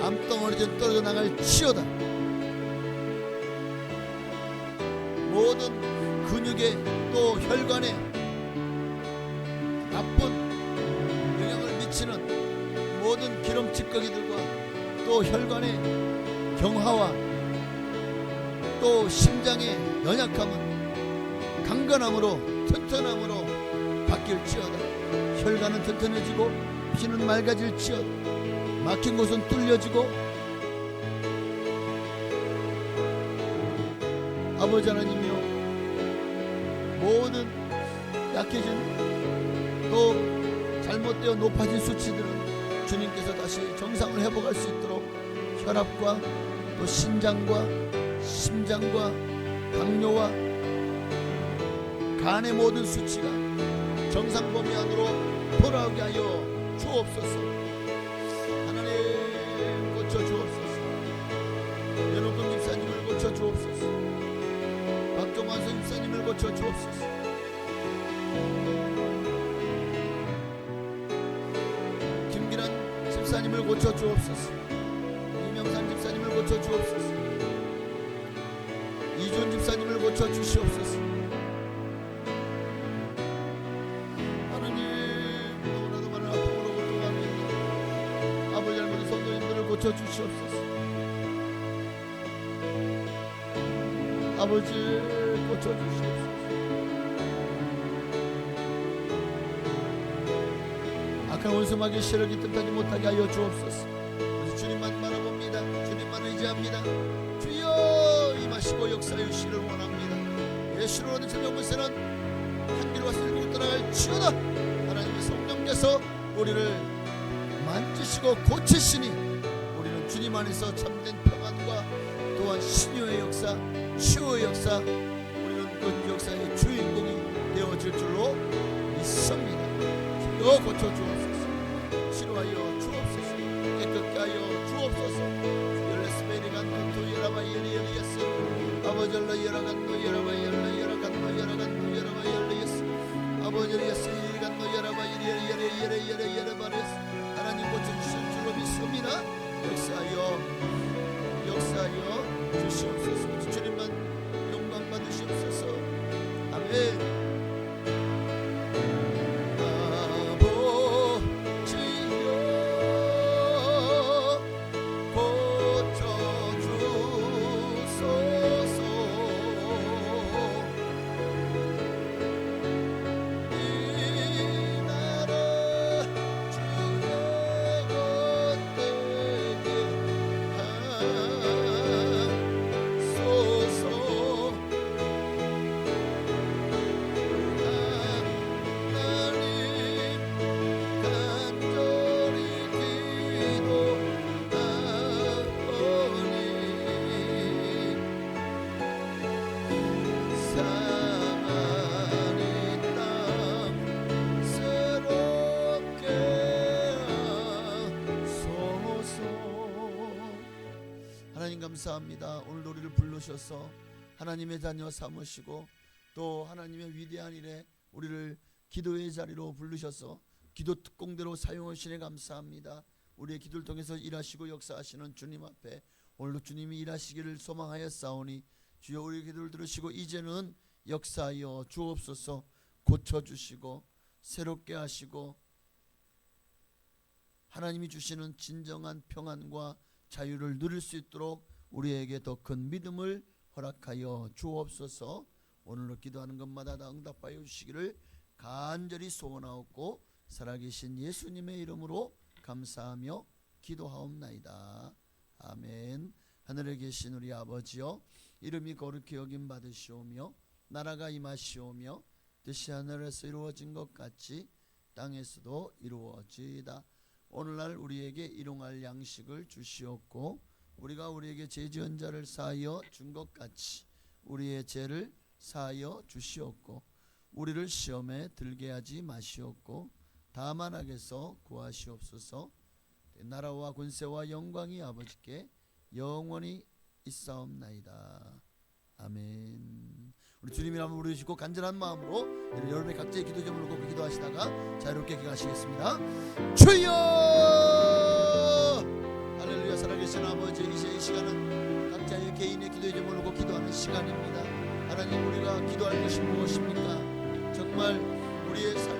암덩어리전 떨어져 나갈지어다. 모든 근육에 또 혈관에 나쁜 영향을 미치는 모든 기름 찌꺼기들과 또 혈관의 경화와 또 심장의 연약함은 강건함으로 튼튼함으로 바뀔지어다. 혈관은 튼튼해지고 피는 맑아질지어다. 막힌 곳은 뚫려지고 아버지 하나님이여 모든 약해진 또 잘못되어 높아진 수치들은 주님께서 다시 정상을 회복할 수 있도록 혈압과 또 신장과 심장과 당뇨와 간의 모든 수치가 정상 범위 안으로 돌아오게 하여 주옵소서. 하나님 고쳐 주옵소서. 연옥동 집사님을 고쳐 주옵소서. 박종환 집사님을 고쳐 주옵소서. 김기란 집사님 집사님을 고쳐 주옵소서. 이명산 집사님을 고쳐 주옵소서. 이준 집사님을 고쳐 주시옵소서. 하나님, 너무나도 많은 아픔으로 고통하고 있는 아버지 할머니 성도님들을 고쳐 주시옵소서. 아버지 고쳐 주시옵소서. 악한 원수마귀 씨를 깃틈타지 못하게 하여 주옵소서. 우리 주님만 바라봅니다. 주님만 의지합니다. 주여 임하시고 역사해 주시기를 원합니다. 예수로 오는 저녁 문세는 한 길로 와서 일곱 떠나갈 지어다. 하나님의 성령께서 우리를 만지시고 고치시니 우리는 주님 안에서 참된 평안과 또한 신유의 역사, 치유의 역사, 우리는 그 역사의 주인공이 되어질 줄로 믿습니다. 주여 고쳐 주옵소서. 치료하여 주옵소서. 깨끗게 하여 주옵소서. 열레스베리간도 예라바이엘리에스 아버지를 열어간도 열어바이엘라 열어간도 열어간도 열어바이엘리에스 아버지를 예스리간도 열어바이엘리에레 열어바레스 하나님 고쳐주실 줄로 믿습니다. 역사하여 주시옵소서. 주님만 영광 받으시옵소서. 아멘. 하나님 감사합니다. 오늘 우리를 부르셔서 하나님의 자녀 삼으시고 또 하나님의 위대한 일에 우리를 기도의 자리로 부르셔서 기도 특공대로 사용하시니 감사합니다. 우리의 기도를 통해서 일하시고 역사하시는 주님 앞에 오늘도 주님이 일하시기를 소망하여 싸우니 주여 우리의 기도를 들으시고 이제는 역사하여 주옵소서. 고쳐주시고 새롭게 하시고 하나님이 주시는 진정한 평안과 자유를 누릴 수 있도록 우리에게 더 큰 믿음을 허락하여 주옵소서. 오늘로 기도하는 것마다 다 응답하여 주시기를 간절히 소원하옵고 살아계신 예수님의 이름으로 감사하며 기도하옵나이다. 아멘. 하늘에 계신 우리 아버지여, 이름이 거룩히 여김 받으시오며 나라가 임하시오며 뜻이 하늘에서 이루어진 것 같이 땅에서도 이루어지이다. 오늘날 우리에게 일용할 양식을 주시옵고 우리가 우리에게 죄 지은 자를 사하여 준 것 같이 우리의 죄를 사하여 주시옵고 우리를 시험에 들게 하지 마시옵고 다만 악에서 구하시옵소서. 나라와 권세와 영광이 아버지께 영원히 있사옵나이다. 아멘. 우리 주님의 이름을 부르시고 간절한 마음으로 여러분의 각자의 기도 제목을 놓고 기도하시다가 자유롭게 기도하시겠습니다. 주여! 할렐루야. 살아계신 아버지, 이제 이 시간은 각자의 개인의 기도 제목을 놓고 기도하는 시간입니다. 하나님, 우리가 기도할 것이 무엇입니까? 정말 우리의 삶